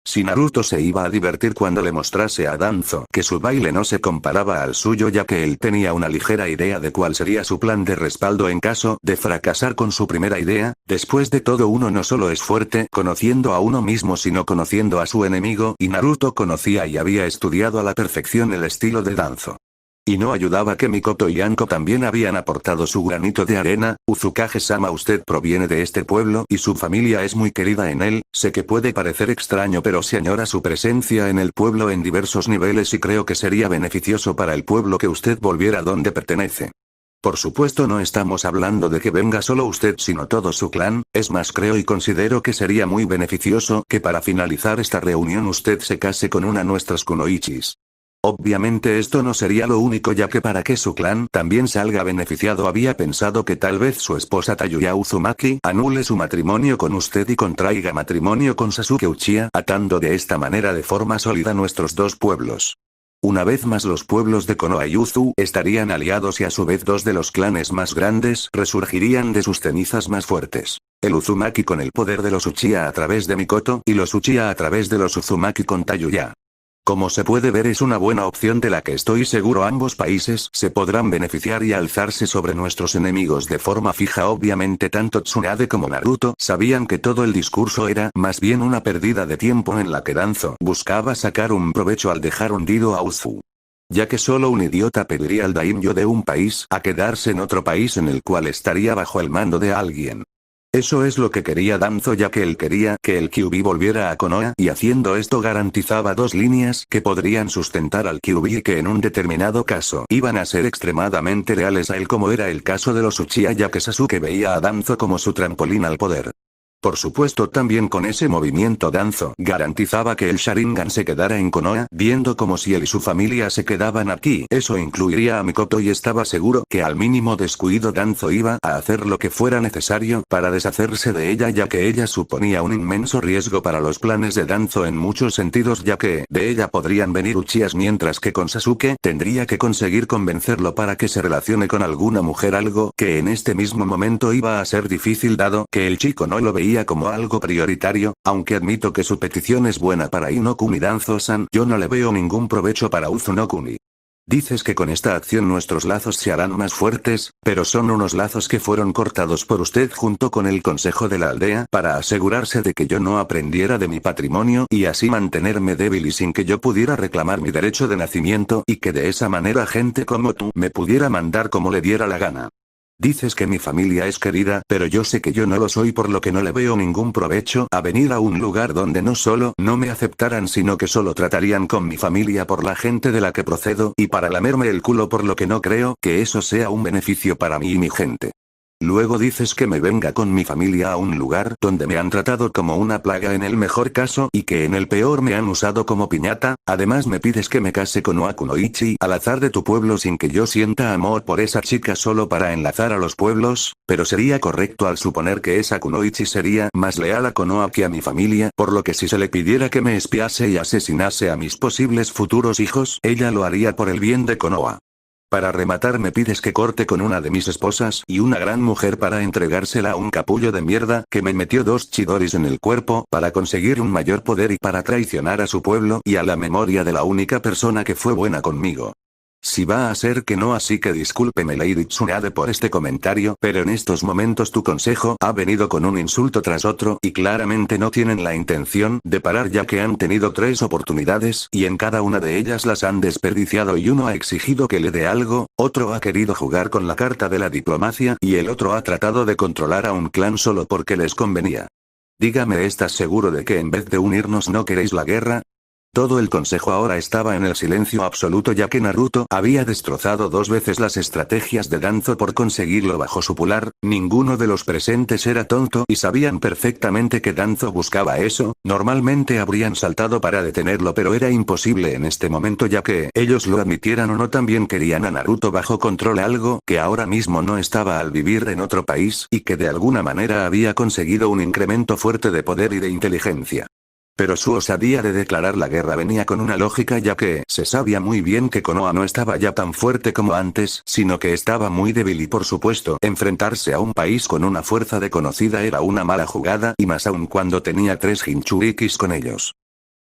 Si Naruto se iba a divertir cuando le mostrase a Danzo que su baile no se comparaba al suyo ya que él tenía una ligera idea de cuál sería su plan de respaldo en caso de fracasar con su primera idea, después de todo uno no solo es fuerte conociendo a uno mismo sino conociendo a su enemigo y Naruto conocía y había estudiado a la perfección el estilo de Danzo. Y no ayudaba que Mikoto y Anko también habían aportado su granito de arena. Uzukage-sama, usted proviene de este pueblo y su familia es muy querida en él. Sé que puede parecer extraño pero se añora su presencia en el pueblo en diversos niveles y creo que sería beneficioso para el pueblo que usted volviera donde pertenece. Por supuesto no estamos hablando de que venga solo usted sino todo su clan, es más creo y considero que sería muy beneficioso que para finalizar esta reunión usted se case con una de nuestras kunoichis. Obviamente esto no sería lo único ya que para que su clan también salga beneficiado había pensado que tal vez su esposa Tayuya Uzumaki anule su matrimonio con usted y contraiga matrimonio con Sasuke Uchiha atando de esta manera de forma sólida nuestros dos pueblos. Una vez más los pueblos de Konoha y Uzu estarían aliados y a su vez dos de los clanes más grandes resurgirían de sus cenizas más fuertes. El Uzumaki con el poder de los Uchiha a través de Mikoto y los Uchiha a través de los Uzumaki con Tayuya. Como se puede ver es una buena opción de la que estoy seguro ambos países se podrán beneficiar y alzarse sobre nuestros enemigos de forma fija. Obviamente tanto Tsunade como Naruto sabían que todo el discurso era más bien una pérdida de tiempo en la que Danzo buscaba sacar un provecho al dejar hundido a Uzu. Ya que solo un idiota pediría al daimyo de un país a quedarse en otro país en el cual estaría bajo el mando de alguien. Eso es lo que quería Danzo ya que él quería que el Kyuubi volviera a Konoha y haciendo esto garantizaba dos líneas que podrían sustentar al Kyuubi y que en un determinado caso iban a ser extremadamente leales a él como era el caso de los Uchiha ya que Sasuke veía a Danzo como su trampolín al poder. Por supuesto también con ese movimiento Danzo garantizaba que el Sharingan se quedara en Konoha viendo como si él y su familia se quedaban aquí. Eso incluiría a Mikoto y estaba seguro que al mínimo descuido Danzo iba a hacer lo que fuera necesario para deshacerse de ella ya que ella suponía un inmenso riesgo para los planes de Danzo en muchos sentidos ya que de ella podrían venir Uchihas mientras que con Sasuke tendría que conseguir convencerlo para que se relacione con alguna mujer algo que en este mismo momento iba a ser difícil dado que el chico no lo veía como algo prioritario, aunque admito que su petición es buena para Inokuni Danzo-san, yo no le veo ningún provecho para Uzunokuni. Dices que con esta acción nuestros lazos se harán más fuertes, pero son unos lazos que fueron cortados por usted junto con el consejo de la aldea para asegurarse de que yo no aprendiera de mi patrimonio y así mantenerme débil y sin que yo pudiera reclamar mi derecho de nacimiento y que de esa manera gente como tú me pudiera mandar como le diera la gana. Dices que mi familia es querida, pero yo sé que yo no lo soy por lo que no le veo ningún provecho a venir a un lugar donde no solo no me aceptaran sino que solo tratarían con mi familia por la gente de la que procedo y para lamerme el culo por lo que no creo que eso sea un beneficio para mí y mi gente. Luego dices que me venga con mi familia a un lugar donde me han tratado como una plaga en el mejor caso y que en el peor me han usado como piñata, además me pides que me case con Oa Kunoichi al azar de tu pueblo sin que yo sienta amor por esa chica solo para enlazar a los pueblos, pero sería correcto al suponer que esa Kunoichi sería más leal a Konoha que a mi familia, por lo que si se le pidiera que me espiase y asesinase a mis posibles futuros hijos, ella lo haría por el bien de Konoha. Para rematar me pides que corte con una de mis esposas y una gran mujer para entregársela a un capullo de mierda que me metió 2 chidoris en el cuerpo para conseguir un mayor poder y para traicionar a su pueblo y a la memoria de la única persona que fue buena conmigo. Si va a ser que no así que discúlpeme Lady Tsunade por este comentario, pero en estos momentos tu consejo ha venido con un insulto tras otro y claramente no tienen la intención de parar ya que han tenido 3 oportunidades y en cada una de ellas las han desperdiciado y uno ha exigido que le dé algo, otro ha querido jugar con la carta de la diplomacia y el otro ha tratado de controlar a un clan solo porque les convenía. Dígame, ¿estás seguro de que en vez de unirnos no queréis la guerra? Todo el consejo ahora estaba en el silencio absoluto ya que Naruto había destrozado 2 veces las estrategias de Danzo por conseguirlo bajo su pular. Ninguno de los presentes era tonto y sabían perfectamente que Danzo buscaba eso. Normalmente habrían saltado para detenerlo, pero era imposible en este momento ya que, ellos lo admitieran o no, también querían a Naruto bajo control, algo que ahora mismo no estaba al vivir en otro país, y que de alguna manera había conseguido un incremento fuerte de poder y de inteligencia. Pero su osadía de declarar la guerra venía con una lógica ya que se sabía muy bien que Konoha no estaba ya tan fuerte como antes, sino que estaba muy débil y por supuesto, enfrentarse a un país con una fuerza desconocida era una mala jugada y más aún cuando tenía 3 Jinchurikis con ellos.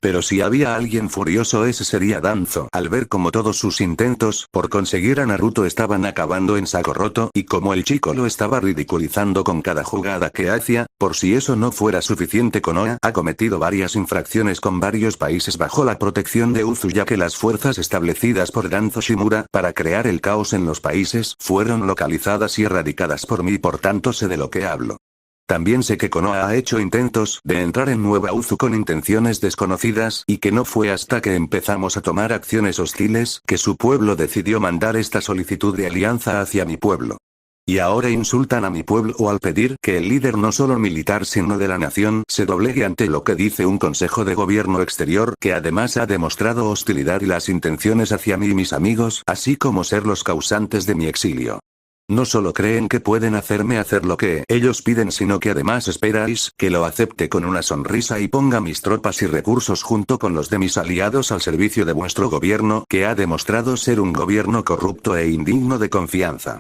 Pero si había alguien furioso ese sería Danzo, al ver como todos sus intentos por conseguir a Naruto estaban acabando en saco roto y como el chico lo estaba ridiculizando con cada jugada que hacía. Por si eso no fuera suficiente, Konoha ha cometido varias infracciones con varios países bajo la protección de Uzu ya que las fuerzas establecidas por Danzo Shimura para crear el caos en los países fueron localizadas y erradicadas por mí, por tanto sé de lo que hablo. También sé que Konoha ha hecho intentos de entrar en Nueva Uzu con intenciones desconocidas y que no fue hasta que empezamos a tomar acciones hostiles que su pueblo decidió mandar esta solicitud de alianza hacia mi pueblo. Y ahora insultan a mi pueblo al pedir que el líder no solo militar sino de la nación se doblegue ante lo que dice un consejo de gobierno exterior que además ha demostrado hostilidad y las intenciones hacia mí y mis amigos, así como ser los causantes de mi exilio. No solo creen que pueden hacerme hacer lo que ellos piden, sino que además esperáis que lo acepte con una sonrisa y ponga mis tropas y recursos junto con los de mis aliados al servicio de vuestro gobierno, que ha demostrado ser un gobierno corrupto e indigno de confianza.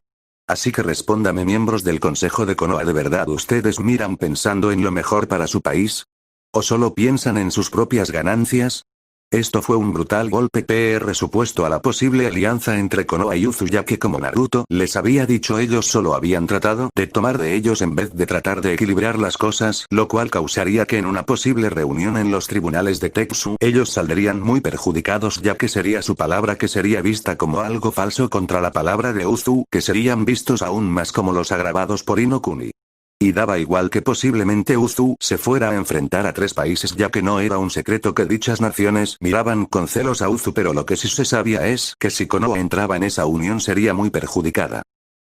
Así que respóndame, miembros del Consejo de Konoha, ¿de verdad ustedes miran pensando en lo mejor para su país? ¿O solo piensan en sus propias ganancias? Esto fue un brutal golpe supuesto a la posible alianza entre Konoha y Uzu ya que como Naruto les había dicho, ellos solo habían tratado de tomar de ellos en vez de tratar de equilibrar las cosas, lo cual causaría que en una posible reunión en los tribunales de Tetsu ellos saldrían muy perjudicados ya que sería su palabra que sería vista como algo falso contra la palabra de Uzu, que serían vistos aún más como los agravados por Inokuni. Y daba igual que posiblemente Uzu se fuera a enfrentar a 3 países ya que no era un secreto que dichas naciones miraban con celos a Uzu, pero lo que sí se sabía es que si Konoha entraba en esa unión sería muy perjudicada.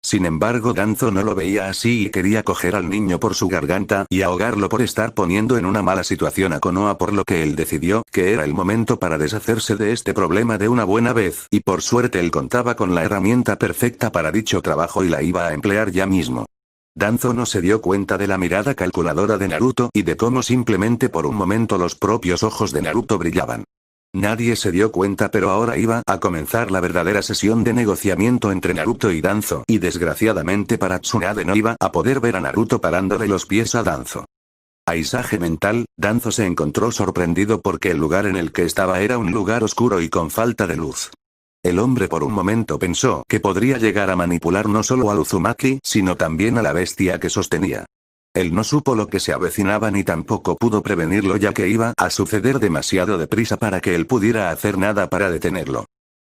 Sin embargo, Danzo no lo veía así y quería coger al niño por su garganta y ahogarlo por estar poniendo en una mala situación a Konoha, por lo que él decidió que era el momento para deshacerse de este problema de una buena vez, y por suerte él contaba con la herramienta perfecta para dicho trabajo y la iba a emplear ya mismo. Danzo no se dio cuenta de la mirada calculadora de Naruto y de cómo simplemente por un momento los propios ojos de Naruto brillaban. Nadie se dio cuenta, pero ahora iba a comenzar la verdadera sesión de negociamiento entre Naruto y Danzo, y desgraciadamente para Tsunade no iba a poder ver a Naruto parándole los pies a Danzo. Paisaje mental, Danzo se encontró sorprendido porque el lugar en el que estaba era un lugar oscuro y con falta de luz. El hombre por un momento pensó que podría llegar a manipular no solo al Uzumaki, sino también a la bestia que sostenía. Él no supo lo que se avecinaba ni tampoco pudo prevenirlo ya que iba a suceder demasiado deprisa para que él pudiera hacer nada para detenerlo.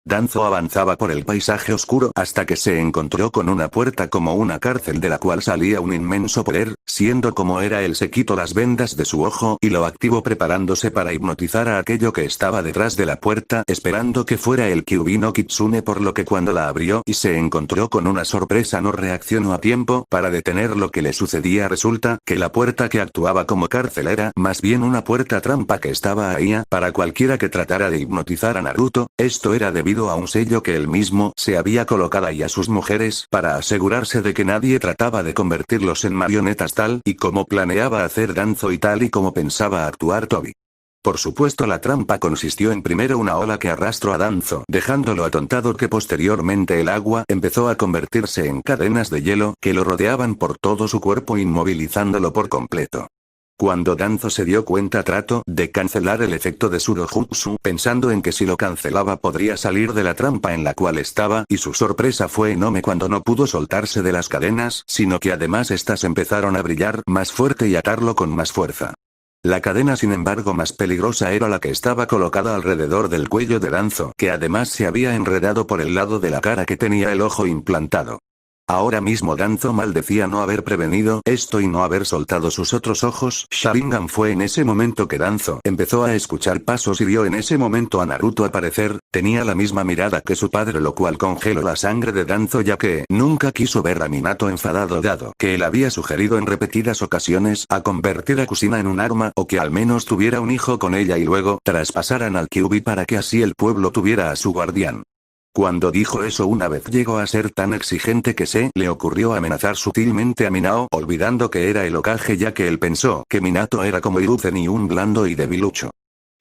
Danzo avanzaba por el paisaje oscuro hasta que se encontró con una puerta como una cárcel de la cual salía un inmenso poder, siendo como era él se quitó las vendas de su ojo y lo activó preparándose para hipnotizar a aquello que estaba detrás de la puerta, esperando que fuera el Kyuubi no Kitsune, por lo que cuando la abrió y se encontró con una sorpresa no reaccionó a tiempo para detener lo que le sucedía. Resulta que la puerta que actuaba como cárcel era más bien una puerta trampa que estaba ahí para cualquiera que tratara de hipnotizar a Naruto. Esto era debido a un sello que él mismo se había colocado y a sus mujeres para asegurarse de que nadie trataba de convertirlos en marionetas, tal y como planeaba hacer Danzo y tal y como pensaba actuar Tobi. Por supuesto, la trampa consistió en primero una ola que arrastró a Danzo, dejándolo atontado, que posteriormente el agua empezó a convertirse en cadenas de hielo que lo rodeaban por todo su cuerpo, inmovilizándolo por completo. Cuando Danzo se dio cuenta, trató de cancelar el efecto de su dojutsu, pensando en que si lo cancelaba podría salir de la trampa en la cual estaba, y su sorpresa fue enorme cuando no pudo soltarse de las cadenas, sino que además estas empezaron a brillar más fuerte y atarlo con más fuerza. La cadena, sin embargo, más peligrosa era la que estaba colocada alrededor del cuello de Danzo, que además se había enredado por el lado de la cara que tenía el ojo implantado. Ahora mismo Danzo maldecía no haber prevenido esto y no haber soltado sus otros ojos. Sharingan. Fue en ese momento que Danzo empezó a escuchar pasos y vio en ese momento a Naruto aparecer. Tenía la misma mirada que su padre, lo cual congeló la sangre de Danzo, ya que nunca quiso ver a Minato enfadado, dado que él había sugerido en repetidas ocasiones a convertir a Kushina en un arma, o que al menos tuviera un hijo con ella y luego traspasaran al Kyuubi para que así el pueblo tuviera a su guardián. Cuando dijo eso una vez llegó a ser tan exigente que se le ocurrió amenazar sutilmente a Minao, olvidando que era el Hokage, ya que él pensó que Minato era como Hiruzen y un blando y debilucho.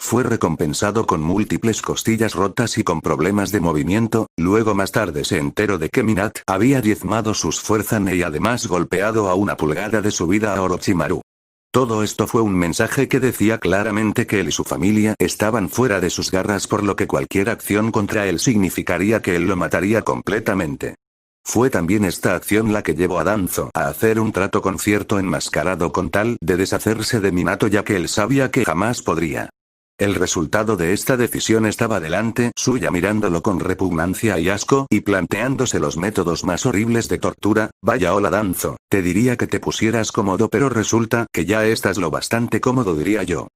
Fue recompensado con múltiples costillas rotas y con problemas de movimiento. Luego más tarde se enteró de que Minato había diezmado sus fuerzas y además golpeado a una pulgada de su vida a Orochimaru. Todo esto fue un mensaje que decía claramente que él y su familia estaban fuera de sus garras, por lo que cualquier acción contra él significaría que él lo mataría completamente. Fue también esta acción la que llevó a Danzo a hacer un trato con cierto enmascarado con tal de deshacerse de Minato, ya que él sabía que jamás podría. El resultado de esta decisión estaba delante suya, mirándolo con repugnancia y asco, y planteándose los métodos más horribles de tortura. Vaya, hola Danzo, te diría que te pusieras cómodo, pero resulta que ya estás lo bastante cómodo, diría yo.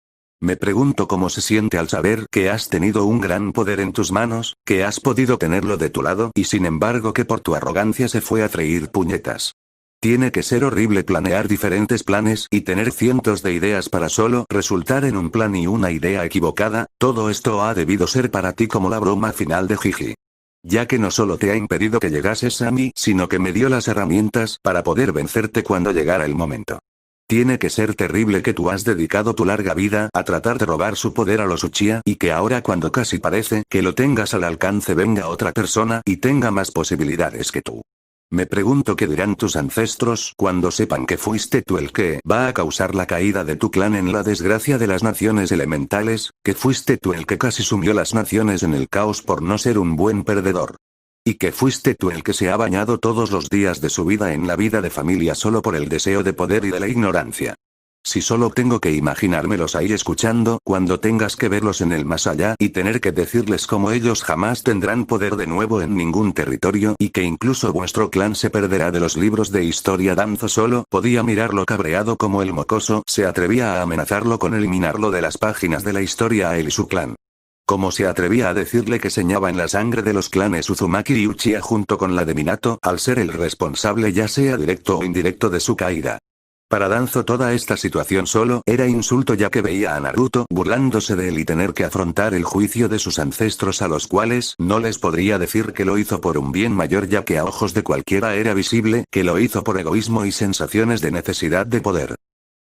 Me pregunto cómo se siente al saber que has tenido un gran poder en tus manos, que has podido tenerlo de tu lado y sin embargo que por tu arrogancia se fue a freír puñetas. Tiene que ser horrible planear diferentes planes y tener cientos de ideas para solo resultar en un plan y una idea equivocada. Todo esto ha debido ser para ti como la broma final de Gigi. Ya que no solo te ha impedido que llegases a mí, sino que me dio las herramientas para poder vencerte cuando llegara el momento. Tiene que ser terrible que tú has dedicado tu larga vida a tratar de robar su poder a los Uchiha, y que ahora cuando casi parece que lo tengas al alcance venga otra persona y tenga más posibilidades que tú. Me pregunto qué dirán tus ancestros cuando sepan que fuiste tú el que va a causar la caída de tu clan en la desgracia de las naciones elementales, que fuiste tú el que casi sumió las naciones en el caos por no ser un buen perdedor. Y que fuiste tú el que se ha bañado todos los días de su vida en la vida de familia solo por el deseo de poder y de la ignorancia. Si solo tengo que imaginármelos ahí escuchando cuando tengas que verlos en el más allá y tener que decirles cómo ellos jamás tendrán poder de nuevo en ningún territorio y que incluso vuestro clan se perderá de los libros de historia. Danzo solo podía mirarlo cabreado como el mocoso se atrevía a amenazarlo con eliminarlo de las páginas de la historia a él y su clan. Como se atrevía a decirle que señaba en la sangre de los clanes Uzumaki y Uchiha junto con la de Minato al ser el responsable ya sea directo o indirecto de su caída. Para Danzo toda esta situación solo era insulto, ya que veía a Naruto burlándose de él y tener que afrontar el juicio de sus ancestros, a los cuales no les podría decir que lo hizo por un bien mayor, ya que a ojos de cualquiera era visible que lo hizo por egoísmo y sensaciones de necesidad de poder.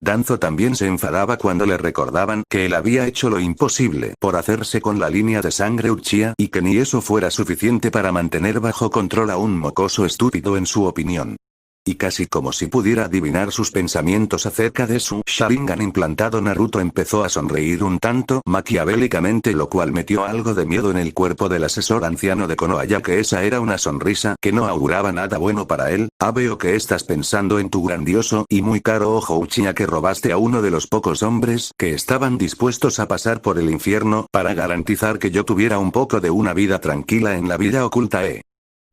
Danzo también se enfadaba cuando le recordaban que él había hecho lo imposible por hacerse con la línea de sangre Uchiha y que ni eso fuera suficiente para mantener bajo control a un mocoso estúpido en su opinión. Y casi como si pudiera adivinar sus pensamientos acerca de su Sharingan implantado, Naruto empezó a sonreír un tanto maquiavélicamente, lo cual metió algo de miedo en el cuerpo del asesor anciano de Konoha, ya que esa era una sonrisa que no auguraba nada bueno para él. Veo que estás pensando en tu grandioso y muy caro ojo Uchiha que robaste a uno de los pocos hombres que estaban dispuestos a pasar por el infierno para garantizar que yo tuviera un poco de una vida tranquila en la villa oculta.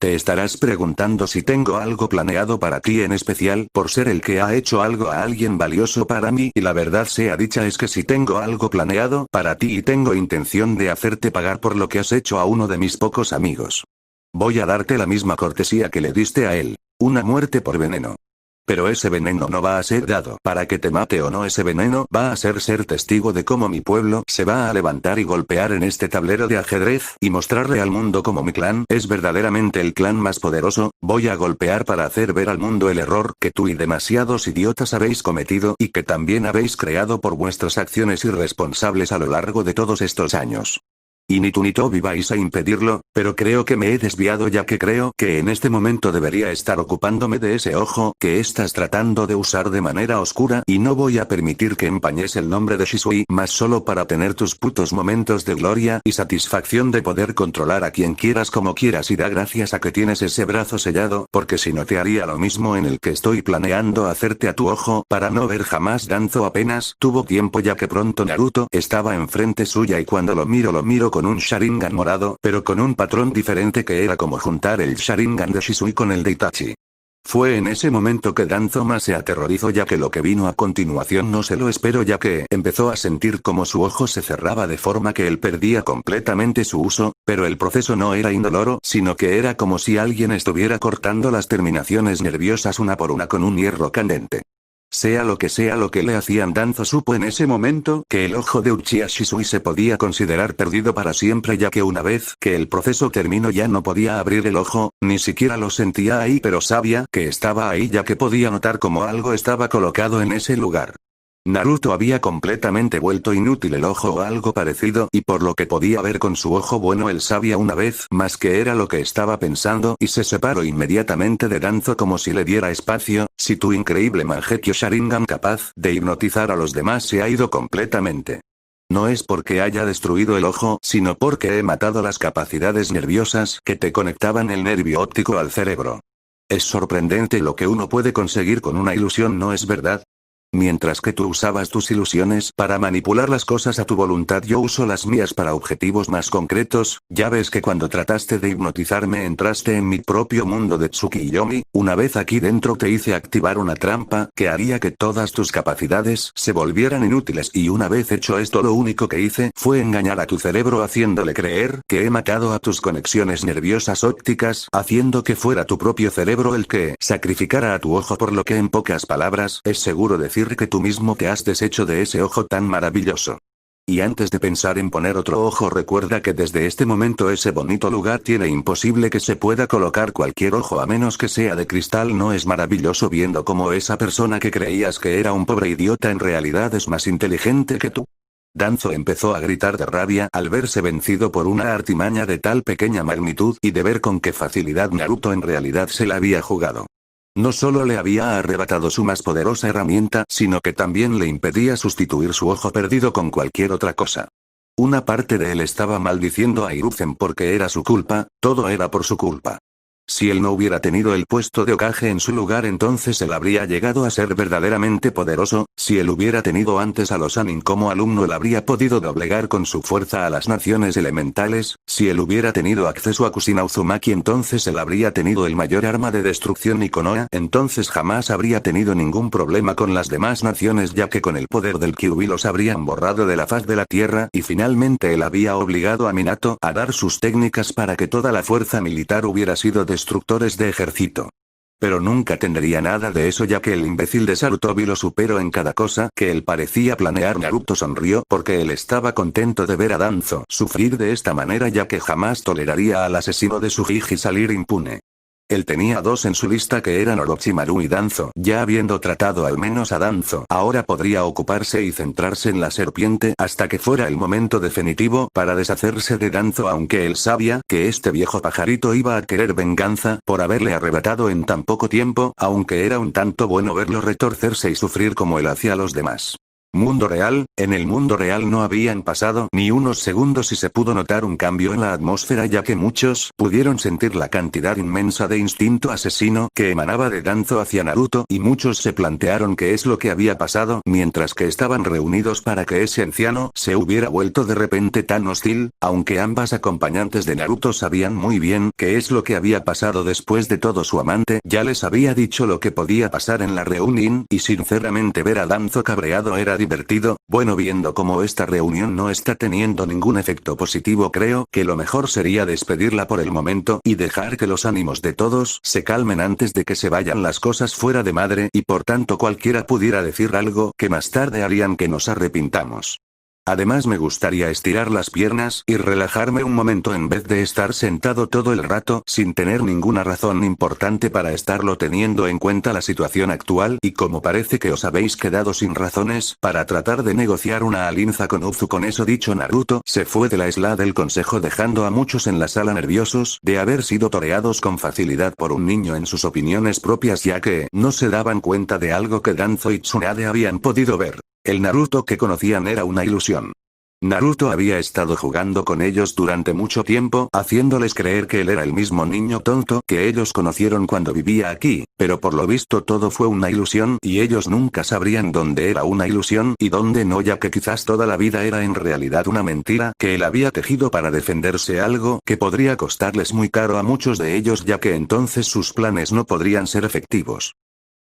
Te estarás preguntando si tengo algo planeado para ti en especial por ser el que ha hecho algo a alguien valioso para mí, y la verdad sea dicha es que sí tengo algo planeado para ti y tengo intención de hacerte pagar por lo que has hecho a uno de mis pocos amigos. Voy a darte la misma cortesía que le diste a él, una muerte por veneno. Pero ese veneno no va a ser dado para que te mate o no, ese veneno va a ser testigo de cómo mi pueblo se va a levantar y golpear en este tablero de ajedrez y mostrarle al mundo cómo mi clan es verdaderamente el clan más poderoso. Voy a golpear para hacer ver al mundo el error que tú y demasiados idiotas habéis cometido y que también habéis creado por vuestras acciones irresponsables a lo largo de todos estos años. Y ni tú ni Tobi vais a impedirlo, pero creo que me he desviado, ya que creo que en este momento debería estar ocupándome de ese ojo que estás tratando de usar de manera oscura, y no voy a permitir que empañes el nombre de Shisui más solo para tener tus putos momentos de gloria y satisfacción de poder controlar a quien quieras como quieras, y da gracias a que tienes ese brazo sellado, porque si no te haría lo mismo en el que estoy planeando hacerte a tu ojo para no ver jamás. Danzo apenas tuvo tiempo, ya que pronto Naruto estaba enfrente suya y cuando lo miro con un Sharingan morado, pero con un patrón diferente que era como juntar el Sharingan de Shisui con el de Itachi. Fue en ese momento que Danzo se aterrorizó, ya que lo que vino a continuación no se lo esperó, ya que empezó a sentir como su ojo se cerraba de forma que él perdía completamente su uso, pero el proceso no era indoloro, sino que era como si alguien estuviera cortando las terminaciones nerviosas una por una con un hierro candente. Sea lo que le hacían, Danzo supo en ese momento que el ojo de Uchiha Shisui se podía considerar perdido para siempre, ya que una vez que el proceso terminó ya no podía abrir el ojo, ni siquiera lo sentía ahí, pero sabía que estaba ahí, ya que podía notar como algo estaba colocado en ese lugar. Naruto había completamente vuelto inútil el ojo o algo parecido, y por lo que podía ver con su ojo bueno él sabía una vez más que era lo que estaba pensando, y se separó inmediatamente de Danzo como si le diera espacio. Si tu increíble Mangekyo Sharingan capaz de hipnotizar a los demás se ha ido completamente. No es porque haya destruido el ojo, sino porque he matado las capacidades nerviosas que te conectaban el nervio óptico al cerebro. Es sorprendente lo que uno puede conseguir con una ilusión, ¿no es verdad? Mientras que tú usabas tus ilusiones para manipular las cosas a tu voluntad, yo uso las mías para objetivos más concretos. Ya ves que cuando trataste de hipnotizarme entraste en mi propio mundo de Tsukiyomi. Una vez aquí dentro te hice activar una trampa que haría que todas tus capacidades se volvieran inútiles, y una vez hecho esto lo único que hice fue engañar a tu cerebro haciéndole creer que he matado a tus conexiones nerviosas ópticas, haciendo que fuera tu propio cerebro el que sacrificara a tu ojo, por lo que en pocas palabras es seguro decir que tú mismo te has deshecho de ese ojo tan maravilloso. Y antes de pensar en poner otro ojo, recuerda que desde este momento ese bonito lugar tiene imposible que se pueda colocar cualquier ojo a menos que sea de cristal. ¿No es maravilloso viendo cómo esa persona que creías que era un pobre idiota en realidad es más inteligente que tú? Danzo empezó a gritar de rabia al verse vencido por una artimaña de tal pequeña magnitud y de ver con qué facilidad Naruto en realidad se la había jugado. No solo le había arrebatado su más poderosa herramienta, sino que también le impedía sustituir su ojo perdido con cualquier otra cosa. Una parte de él estaba maldiciendo a Hiruzen porque era su culpa, todo era por su culpa. Si él no hubiera tenido el puesto de Hokage en su lugar, entonces él habría llegado a ser verdaderamente poderoso. Si él hubiera tenido antes a los Sannin como alumno, él habría podido doblegar con su fuerza a las naciones elementales. Si él hubiera tenido acceso a Kushina Uzumaki, entonces él habría tenido el mayor arma de destrucción y Konoha, entonces jamás habría tenido ningún problema con las demás naciones, ya que con el poder del Kyuubi los habrían borrado de la faz de la tierra. Y finalmente él había obligado a Minato a dar sus técnicas para que toda la fuerza militar hubiera sido destructores de ejército. Pero nunca tendría nada de eso, ya que el imbécil de Sarutobi lo superó en cada cosa que él parecía planear. Naruto sonrió porque él estaba contento de ver a Danzo sufrir de esta manera, ya que jamás toleraría al asesino de Tsujiji salir impune. Él tenía dos en su lista, que eran Orochimaru y Danzo. Ya habiendo tratado al menos a Danzo, ahora podría ocuparse y centrarse en la serpiente hasta que fuera el momento definitivo para deshacerse de Danzo, aunque él sabía que este viejo pajarito iba a querer venganza por haberle arrebatado en tan poco tiempo, aunque era un tanto bueno verlo retorcerse y sufrir como él hacía a los demás. Mundo real. En el mundo real no habían pasado ni unos segundos y se pudo notar un cambio en la atmósfera, ya que muchos pudieron sentir la cantidad inmensa de instinto asesino que emanaba de Danzo hacia Naruto, y muchos se plantearon qué es lo que había pasado mientras que estaban reunidos para que ese anciano se hubiera vuelto de repente tan hostil, aunque ambas acompañantes de Naruto sabían muy bien qué es lo que había pasado. Después de todo, su amante ya les había dicho lo que podía pasar en la reunión, y sinceramente ver a Danzo cabreado era divertido. Bueno, viendo cómo esta reunión no está teniendo ningún efecto positivo, creo que lo mejor sería despedirla por el momento y dejar que los ánimos de todos se calmen antes de que se vayan las cosas fuera de madre, y por tanto cualquiera pudiera decir algo que más tarde harían que nos arrepintamos. Además, me gustaría estirar las piernas y relajarme un momento en vez de estar sentado todo el rato sin tener ninguna razón importante para estarlo, teniendo en cuenta la situación actual, y como parece que os habéis quedado sin razones para tratar de negociar una alianza con Uzu. Con eso dicho, Naruto se fue de la isla del consejo, dejando a muchos en la sala nerviosos de haber sido toreados con facilidad por un niño en sus opiniones propias, ya que no se daban cuenta de algo que Danzo y Tsunade habían podido ver. El Naruto que conocían era una ilusión. Naruto había estado jugando con ellos durante mucho tiempo, haciéndoles creer que él era el mismo niño tonto que ellos conocieron cuando vivía aquí, pero por lo visto todo fue una ilusión y ellos nunca sabrían dónde era una ilusión y dónde no, ya que quizás toda la vida era en realidad una mentira que él había tejido para defenderse, algo que podría costarles muy caro a muchos de ellos, ya que entonces sus planes no podrían ser efectivos.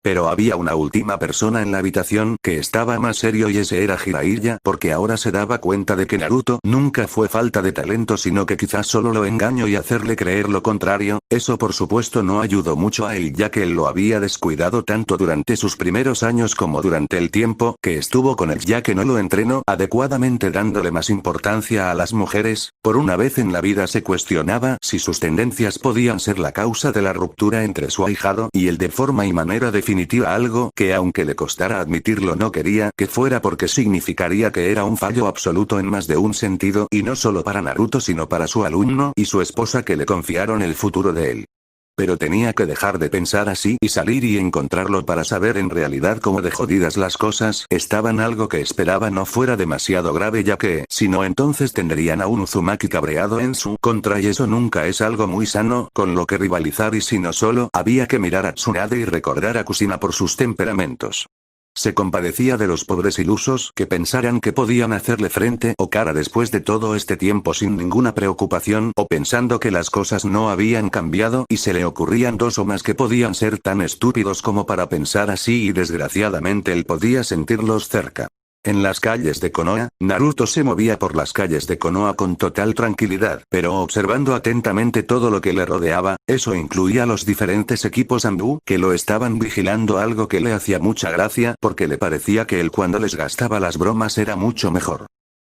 Pero había una última persona en la habitación que estaba más serio y ese era Jiraiya, porque ahora se daba cuenta de que Naruto nunca fue falta de talento, sino que quizás solo lo engañó y hacerle creer lo contrario. Eso por supuesto no ayudó mucho a él, ya que él lo había descuidado tanto durante sus primeros años como durante el tiempo que estuvo con él, ya que no lo entrenó adecuadamente, dándole más importancia a las mujeres. Por una vez en la vida se cuestionaba si sus tendencias podían ser la causa de la ruptura entre su ahijado y él de forma y manera definitiva, algo que aunque le costara admitirlo no quería que fuera, porque significaría que era un fallo absoluto en más de un sentido, y no solo para Naruto sino para su alumno y su esposa que le confiaron el futuro de él. Pero tenía que dejar de pensar así y salir y encontrarlo para saber en realidad cómo de jodidas las cosas estaban. Algo que esperaba no fuera demasiado grave, ya que, si no, entonces tendrían a un Uzumaki cabreado en su contra y eso nunca es algo muy sano con lo que rivalizar, y si no, solo había que mirar a Tsunade y recordar a Kushina por sus temperamentos. Se compadecía de los pobres ilusos que pensaran que podían hacerle frente o cara después de todo este tiempo sin ninguna preocupación, o pensando que las cosas no habían cambiado, y se le ocurrían dos o más que podían ser tan estúpidos como para pensar así, y desgraciadamente él podía sentirlos cerca. En las calles de Konoha, Naruto se movía por las calles de Konoha con total tranquilidad, pero observando atentamente todo lo que le rodeaba. Eso incluía los diferentes equipos Anbu que lo estaban vigilando, algo que le hacía mucha gracia porque le parecía que él cuando les gastaba las bromas era mucho mejor.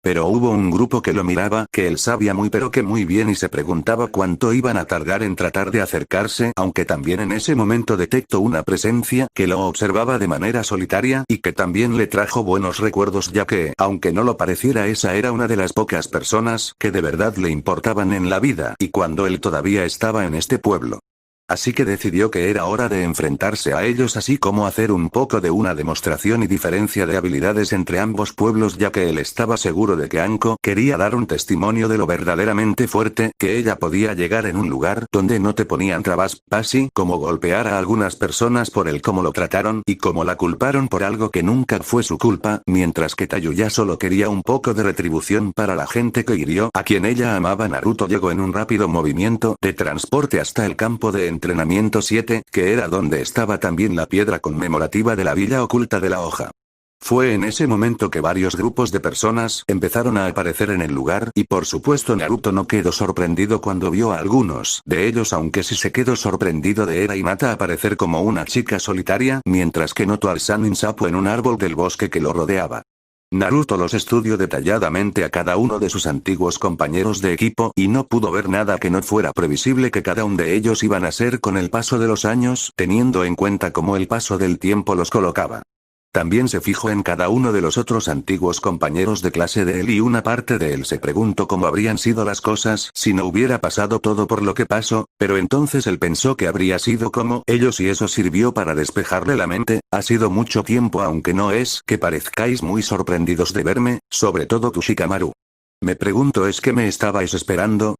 Pero hubo un grupo que lo miraba, que él sabía muy pero que muy bien, y se preguntaba cuánto iban a tardar en tratar de acercarse, aunque también en ese momento detectó una presencia que lo observaba de manera solitaria y que también le trajo buenos recuerdos, ya que, aunque no lo pareciera, esa era una de las pocas personas que de verdad le importaban en la vida, y cuando él todavía estaba en este pueblo. Así que decidió que era hora de enfrentarse a ellos, así como hacer un poco de una demostración y diferencia de habilidades entre ambos pueblos, ya que él estaba seguro de que Anko quería dar un testimonio de lo verdaderamente fuerte que ella podía llegar en un lugar donde no te ponían trabas, así como golpear a algunas personas por el cómo lo trataron y cómo la culparon por algo que nunca fue su culpa, mientras que Tayuya solo quería un poco de retribución para la gente que hirió a quien ella amaba. Naruto llegó en un rápido movimiento de transporte hasta el campo de entrenamiento 7, que era donde estaba también la piedra conmemorativa de la villa oculta de la hoja. Fue en ese momento que varios grupos de personas empezaron a aparecer en el lugar, y por supuesto Naruto no quedó sorprendido cuando vio a algunos de ellos, aunque sí se quedó sorprendido de Eren Hinata aparecer como una chica solitaria, mientras que notó al Sannin Sapo en un árbol del bosque que lo rodeaba. Naruto los estudió detalladamente a cada uno de sus antiguos compañeros de equipo y no pudo ver nada que no fuera previsible que cada uno de ellos iban a ser con el paso de los años, teniendo en cuenta cómo el paso del tiempo los colocaba. También se fijó en cada uno de los otros antiguos compañeros de clase de él, y una parte de él se preguntó cómo habrían sido las cosas si no hubiera pasado todo por lo que pasó, pero entonces él pensó que habría sido como ellos y eso sirvió para despejarle la mente. Ha sido mucho tiempo, aunque no es que parezcáis muy sorprendidos de verme, sobre todo tú, Shikamaru. Me pregunto, ¿es que me estabais esperando?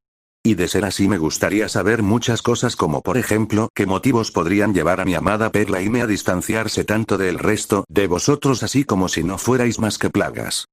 Y de ser así me gustaría saber muchas cosas, como por ejemplo, qué motivos podrían llevar a mi amada Perla Hime a distanciarse tanto del resto de vosotros, así como si no fuerais más que plagas.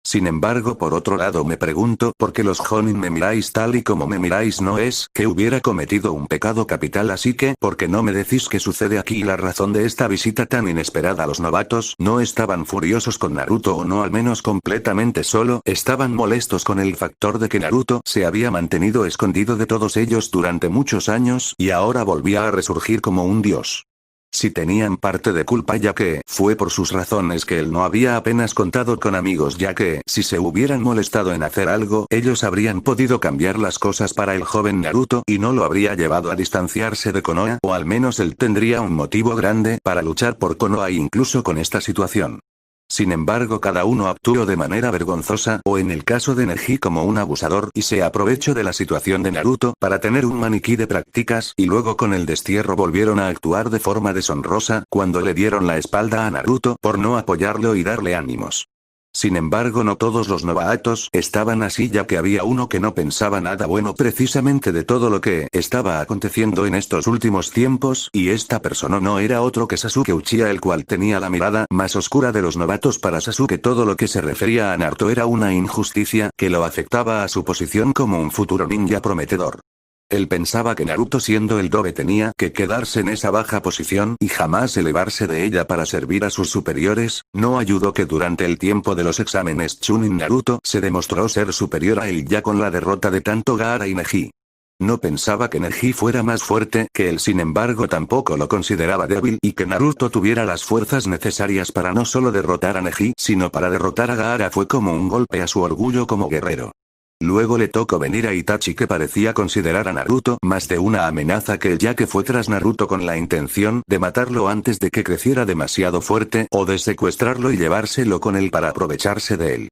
Sin embargo, por otro lado me pregunto por qué los Jonin me miráis tal y como me miráis. No es que hubiera cometido un pecado capital, así que, ¿por qué no me decís qué sucede aquí y la razón de esta visita tan inesperada? Los novatos no estaban furiosos con Naruto, o no al menos completamente, solo estaban molestos con el factor de que Naruto se había mantenido escondido de todos ellos durante muchos años y ahora volvía a resurgir como un dios. Si tenían parte de culpa, ya que fue por sus razones que él no había apenas contado con amigos, ya que si se hubieran molestado en hacer algo, ellos habrían podido cambiar las cosas para el joven Naruto y no lo habría llevado a distanciarse de Konoha, o al menos él tendría un motivo grande para luchar por Konoha incluso con esta situación. Sin embargo, cada uno actuó de manera vergonzosa, o en el caso de Neji como un abusador, y se aprovechó de la situación de Naruto para tener un maniquí de prácticas, y luego con el destierro volvieron a actuar de forma deshonrosa cuando le dieron la espalda a Naruto por no apoyarlo y darle ánimos. Sin embargo, no todos los novatos estaban así, ya que había uno que no pensaba nada bueno precisamente de todo lo que estaba aconteciendo en estos últimos tiempos, y esta persona no era otro que Sasuke Uchiha, el cual tenía la mirada más oscura de los novatos. Para Sasuke todo lo que se refería a Naruto era una injusticia que lo afectaba a su posición como un futuro ninja prometedor. Él pensaba que Naruto, siendo el Dobe, tenía que quedarse en esa baja posición y jamás elevarse de ella para servir a sus superiores. No ayudó que durante el tiempo de los exámenes Chunin Naruto se demostró ser superior a él ya con la derrota de tanto Gaara y Neji. No pensaba que Neji fuera más fuerte que él, sin embargo tampoco lo consideraba débil y que Naruto tuviera las fuerzas necesarias para no solo derrotar a Neji sino para derrotar a Gaara fue como un golpe a su orgullo como guerrero. Luego le tocó venir a Itachi, que parecía considerar a Naruto más de una amenaza que él, ya que fue tras Naruto con la intención de matarlo antes de que creciera demasiado fuerte o de secuestrarlo y llevárselo con él para aprovecharse de él.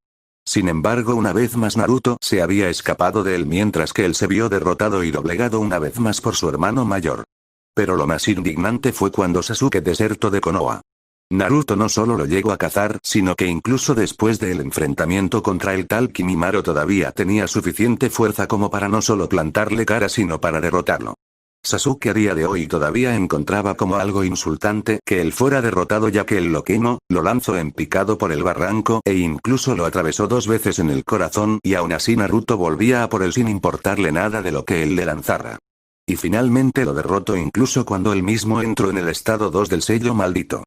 Sin embargo, una vez más Naruto se había escapado de él mientras que él se vio derrotado y doblegado una vez más por su hermano mayor. Pero lo más indignante fue cuando Sasuke desertó de Konoha. Naruto no solo lo llegó a cazar, sino que incluso después del enfrentamiento contra el tal Kimimaro todavía tenía suficiente fuerza como para no solo plantarle cara sino para derrotarlo. Sasuke a día de hoy todavía encontraba como algo insultante que él fuera derrotado, ya que él lo quemó, lo lanzó en picado por el barranco e incluso lo atravesó 2 veces en el corazón, y aún así Naruto volvía a por él sin importarle nada de lo que él le lanzara. Y finalmente lo derrotó incluso cuando él mismo entró en el estado 2 del sello maldito.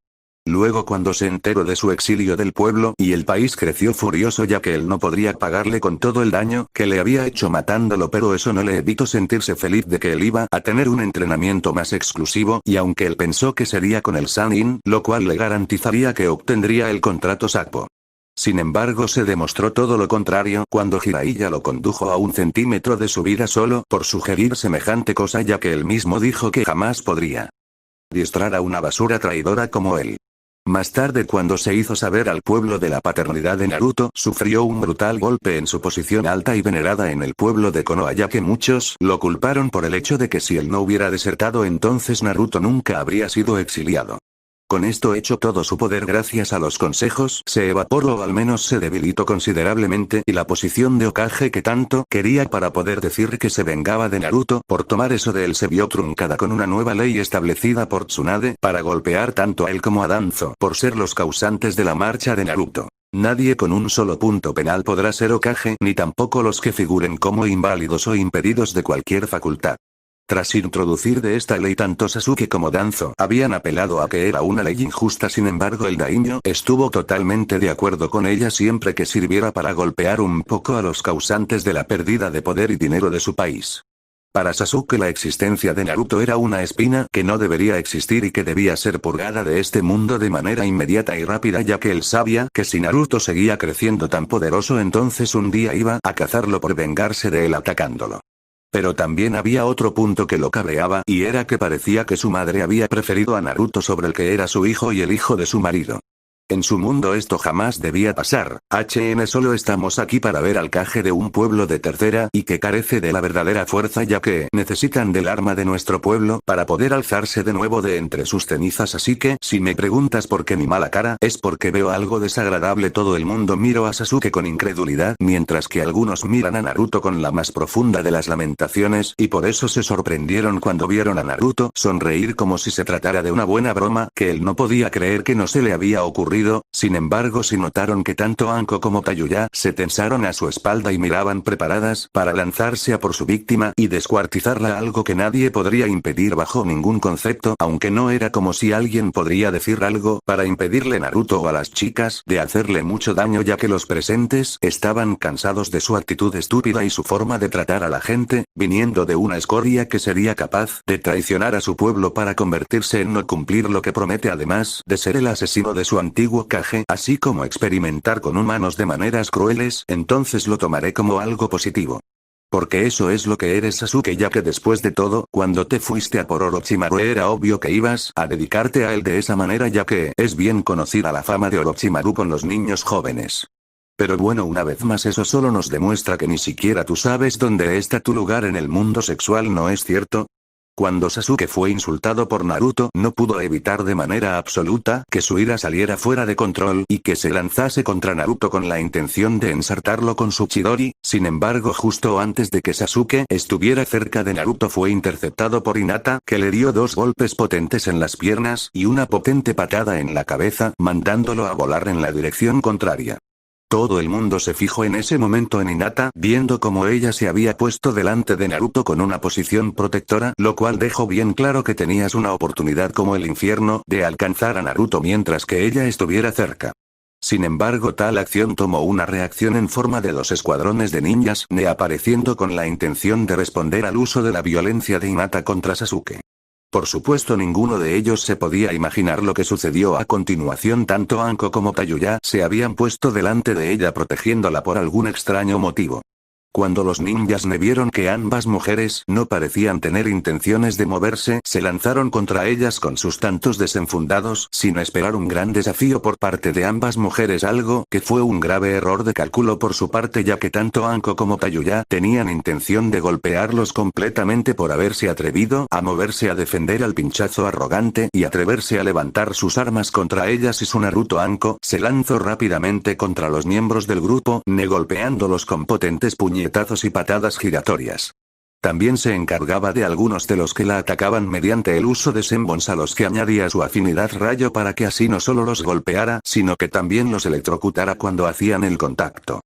Luego, cuando se enteró de su exilio del pueblo y el país, creció furioso ya que él no podría pagarle con todo el daño que le había hecho matándolo, pero eso no le evitó sentirse feliz de que él iba a tener un entrenamiento más exclusivo, y aunque él pensó que sería con el Sannin, lo cual le garantizaría que obtendría el contrato Sakpo. Sin embargo, se demostró todo lo contrario cuando Jiraiya lo condujo a 1 centímetro de su vida solo por sugerir semejante cosa, ya que él mismo dijo que jamás podría adiestrar a una basura traidora como él. Más tarde, cuando se hizo saber al pueblo de la paternidad de Naruto, sufrió un brutal golpe en su posición alta y venerada en el pueblo de Konoha, ya que muchos lo culparon por el hecho de que si él no hubiera desertado entonces Naruto nunca habría sido exiliado. Con esto hecho, todo su poder gracias a los consejos se evaporó o al menos se debilitó considerablemente, y la posición de Hokage que tanto quería para poder decir que se vengaba de Naruto por tomar eso de él se vio truncada con una nueva ley establecida por Tsunade para golpear tanto a él como a Danzo por ser los causantes de la marcha de Naruto. Nadie con un solo punto penal podrá ser Hokage, ni tampoco los que figuren como inválidos o impedidos de cualquier facultad. Tras introducir de esta ley, tanto Sasuke como Danzo habían apelado a que era una ley injusta, sin embargo el daimyo estuvo totalmente de acuerdo con ella siempre que sirviera para golpear un poco a los causantes de la pérdida de poder y dinero de su país. Para Sasuke la existencia de Naruto era una espina que no debería existir y que debía ser purgada de este mundo de manera inmediata y rápida, ya que él sabía que si Naruto seguía creciendo tan poderoso entonces un día iba a cazarlo por vengarse de él atacándolo. Pero también había otro punto que lo cabreaba, y era que parecía que su madre había preferido a Naruto sobre el que era su hijo y el hijo de su marido. En su mundo esto jamás debía pasar. Solo estamos aquí para ver al Kage de un pueblo de tercera y que carece de la verdadera fuerza, ya que necesitan del arma de nuestro pueblo para poder alzarse de nuevo de entre sus cenizas. Así que, si me preguntas por qué mi mala cara, es porque veo algo desagradable. Todo el mundo miró a Sasuke con incredulidad, mientras que algunos miran a Naruto con la más profunda de las lamentaciones, y por eso se sorprendieron cuando vieron a Naruto sonreír como si se tratara de una buena broma, que él no podía creer que no se le había ocurrido. Sin embargo, sí notaron que tanto Anko como Tayuya se tensaron a su espalda y miraban preparadas para lanzarse a por su víctima y descuartizarla, algo que nadie podría impedir bajo ningún concepto, aunque no era como si alguien podría decir algo para impedirle a Naruto o a las chicas de hacerle mucho daño, ya que los presentes estaban cansados de su actitud estúpida y su forma de tratar a la gente, viniendo de una escoria que sería capaz de traicionar a su pueblo para convertirse en no cumplir lo que promete, además de ser el asesino de su antiguo Kage, así como experimentar con humanos de maneras crueles. Entonces lo tomaré como algo positivo. Porque eso es lo que eres, Sasuke, ya que después de todo, cuando te fuiste a por Orochimaru era obvio que ibas a dedicarte a él de esa manera, ya que es bien conocida la fama de Orochimaru con los niños jóvenes. Pero bueno, una vez más eso solo nos demuestra que ni siquiera tú sabes dónde está tu lugar en el mundo sexual, ¿no es cierto? Cuando Sasuke fue insultado por Naruto, no pudo evitar de manera absoluta que su ira saliera fuera de control y que se lanzase contra Naruto con la intención de ensartarlo con su Chidori. Sin embargo, justo antes de que Sasuke estuviera cerca de Naruto, fue interceptado por Hinata, que le dio 2 golpes potentes en las piernas y una potente patada en la cabeza, mandándolo a volar en la dirección contraria. Todo el mundo se fijó en ese momento en Hinata, viendo cómo ella se había puesto delante de Naruto con una posición protectora, lo cual dejó bien claro que tenías una oportunidad como el infierno de alcanzar a Naruto mientras que ella estuviera cerca. Sin embargo, tal acción tomó una reacción en forma de 2 escuadrones de ninjas apareciendo con la intención de responder al uso de la violencia de Hinata contra Sasuke. Por supuesto, ninguno de ellos se podía imaginar lo que sucedió a continuación. Tanto Anko como Tayuya se habían puesto delante de ella protegiéndola por algún extraño motivo. Cuando los ninjas vieron que ambas mujeres no parecían tener intenciones de moverse, se lanzaron contra ellas con sus tantos desenfundados, sin esperar un gran desafío por parte de ambas mujeres, algo que fue un grave error de cálculo por su parte, ya que tanto Anko como Tayuya tenían intención de golpearlos completamente por haberse atrevido a moverse a defender al pinchazo arrogante y atreverse a levantar sus armas contra ellas, y su Naruto Anko se lanzó rápidamente contra los miembros del grupo, golpeándolos con potentes puñetazos y patadas giratorias. También se encargaba de algunos de los que la atacaban mediante el uso de Senbons, a los que añadía su afinidad rayo para que así no solo los golpeara, sino que también los electrocutara cuando hacían el contacto.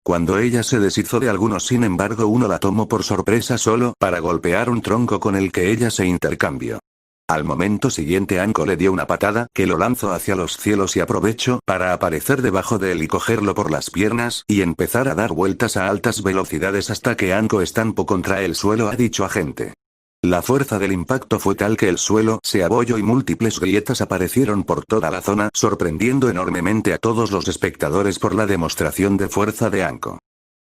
Cuando ella se deshizo de algunos, sin embargo, uno la tomó por sorpresa solo para golpear un tronco con el que ella se intercambió. Al momento siguiente, Anko le dio una patada que lo lanzó hacia los cielos y aprovechó para aparecer debajo de él y cogerlo por las piernas y empezar a dar vueltas a altas velocidades hasta que Anko estampó contra el suelo a dicho agente. La fuerza del impacto fue tal que el suelo se abolló y múltiples grietas aparecieron por toda la zona, sorprendiendo enormemente a todos los espectadores por la demostración de fuerza de Anko.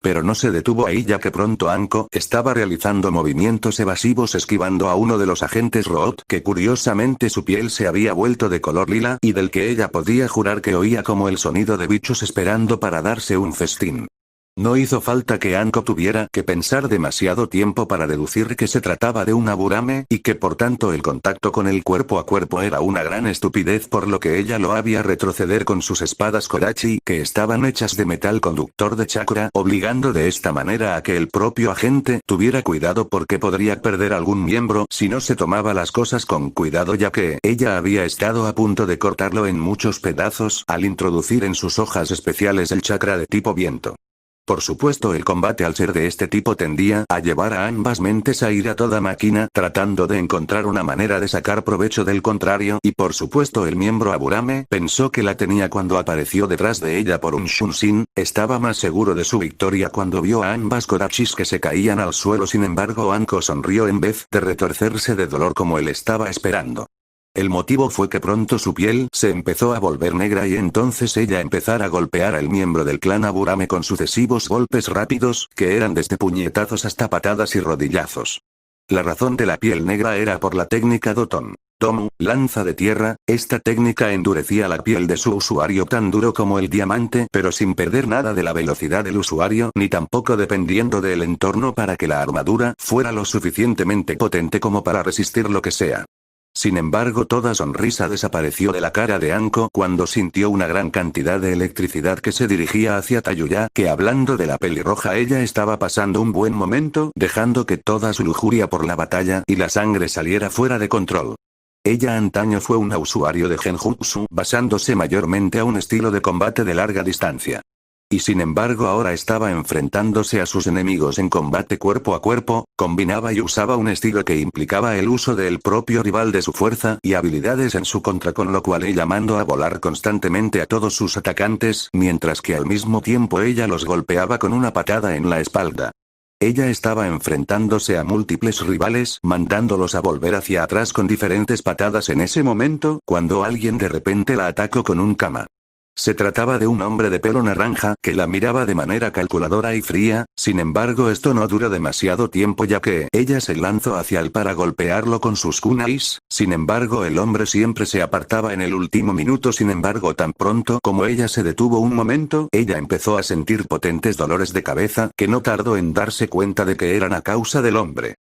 Pero no se detuvo ahí, ya que pronto Anko estaba realizando movimientos evasivos esquivando a uno de los agentes Root, que curiosamente su piel se había vuelto de color lila y del que ella podía jurar que oía como el sonido de bichos esperando para darse un festín. No hizo falta que Anko tuviera que pensar demasiado tiempo para deducir que se trataba de un Aburame, y que por tanto el contacto con el cuerpo a cuerpo era una gran estupidez, por lo que ella lo había retroceder con sus espadas Kodachi, que estaban hechas de metal conductor de chakra, obligando de esta manera a que el propio agente tuviera cuidado porque podría perder algún miembro si no se tomaba las cosas con cuidado, ya que ella había estado a punto de cortarlo en muchos pedazos al introducir en sus hojas especiales el chakra de tipo viento. Por supuesto, el combate al ser de este tipo tendía a llevar a ambas mentes a ir a toda máquina tratando de encontrar una manera de sacar provecho del contrario, y por supuesto el miembro Aburame pensó que la tenía cuando apareció detrás de ella por un Shunshin. Estaba más seguro de su victoria cuando vio a ambas Kodachis que se caían al suelo. Sin embargo, Anko sonrió en vez de retorcerse de dolor como él estaba esperando. El motivo fue que pronto su piel se empezó a volver negra y entonces ella empezara a golpear al miembro del clan Aburame con sucesivos golpes rápidos, que eran desde puñetazos hasta patadas y rodillazos. La razón de la piel negra era por la técnica Doton Tomu, lanza de tierra. Esta técnica endurecía la piel de su usuario tan duro como el diamante, pero sin perder nada de la velocidad del usuario, ni tampoco dependiendo del entorno, para que la armadura fuera lo suficientemente potente como para resistir lo que sea. Sin embargo, toda sonrisa desapareció de la cara de Anko cuando sintió una gran cantidad de electricidad que se dirigía hacia Tayuya, que hablando de la pelirroja, ella estaba pasando un buen momento, dejando que toda su lujuria por la batalla y la sangre saliera fuera de control. Ella antaño fue una usuario de Genjutsu, basándose mayormente a un estilo de combate de larga distancia. Y sin embargo ahora estaba enfrentándose a sus enemigos en combate cuerpo a cuerpo, combinaba y usaba un estilo que implicaba el uso del propio rival de su fuerza y habilidades en su contra, con lo cual ella mandó a volar constantemente a todos sus atacantes, mientras que al mismo tiempo ella los golpeaba con una patada en la espalda. Ella estaba enfrentándose a múltiples rivales, mandándolos a volver hacia atrás con diferentes patadas en ese momento, cuando alguien de repente la atacó con un kama. Se trataba de un hombre de pelo naranja que la miraba de manera calculadora y fría. Sin embargo, esto no duró demasiado tiempo, ya que ella se lanzó hacia él para golpearlo con sus kunais. Sin embargo, el hombre siempre se apartaba en el último minuto. Sin embargo, tan pronto como ella se detuvo un momento, ella empezó a sentir potentes dolores de cabeza que no tardó en darse cuenta de que eran a causa del hombre.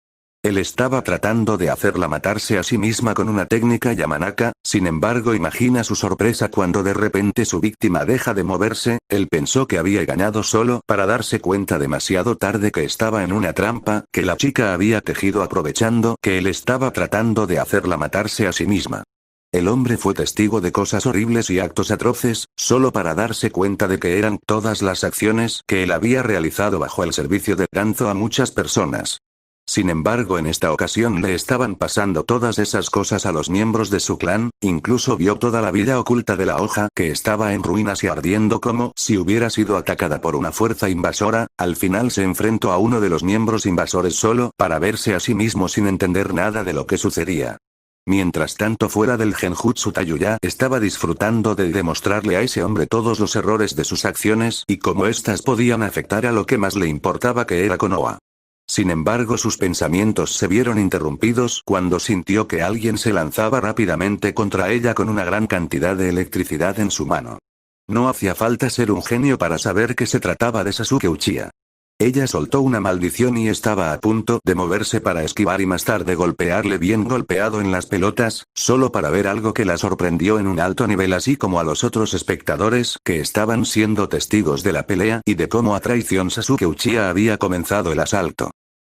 Él estaba tratando de hacerla matarse a sí misma con una técnica Yamanaka, sin embargo imagina su sorpresa cuando de repente su víctima deja de moverse. Él pensó que había ganado solo para darse cuenta demasiado tarde que estaba en una trampa que la chica había tejido aprovechando que él estaba tratando de hacerla matarse a sí misma. El hombre fue testigo de cosas horribles y actos atroces, solo para darse cuenta de que eran todas las acciones que él había realizado bajo el servicio de Danzo a muchas personas. Sin embargo, en esta ocasión le estaban pasando todas esas cosas a los miembros de su clan, incluso vio toda la vida oculta de la hoja que estaba en ruinas y ardiendo como si hubiera sido atacada por una fuerza invasora. Al final se enfrentó a uno de los miembros invasores solo para verse a sí mismo sin entender nada de lo que sucedía. Mientras tanto, fuera del Genjutsu, Tayuya estaba disfrutando de demostrarle a ese hombre todos los errores de sus acciones y cómo éstas podían afectar a lo que más le importaba, que era Konoha. Sin embargo, sus pensamientos se vieron interrumpidos cuando sintió que alguien se lanzaba rápidamente contra ella con una gran cantidad de electricidad en su mano. No hacía falta ser un genio para saber que se trataba de Sasuke Uchiha. Ella soltó una maldición y estaba a punto de moverse para esquivar y más tarde golpearle bien golpeado en las pelotas, solo para ver algo que la sorprendió en un alto nivel, así como a los otros espectadores que estaban siendo testigos de la pelea y de cómo a traición Sasuke Uchiha había comenzado el asalto.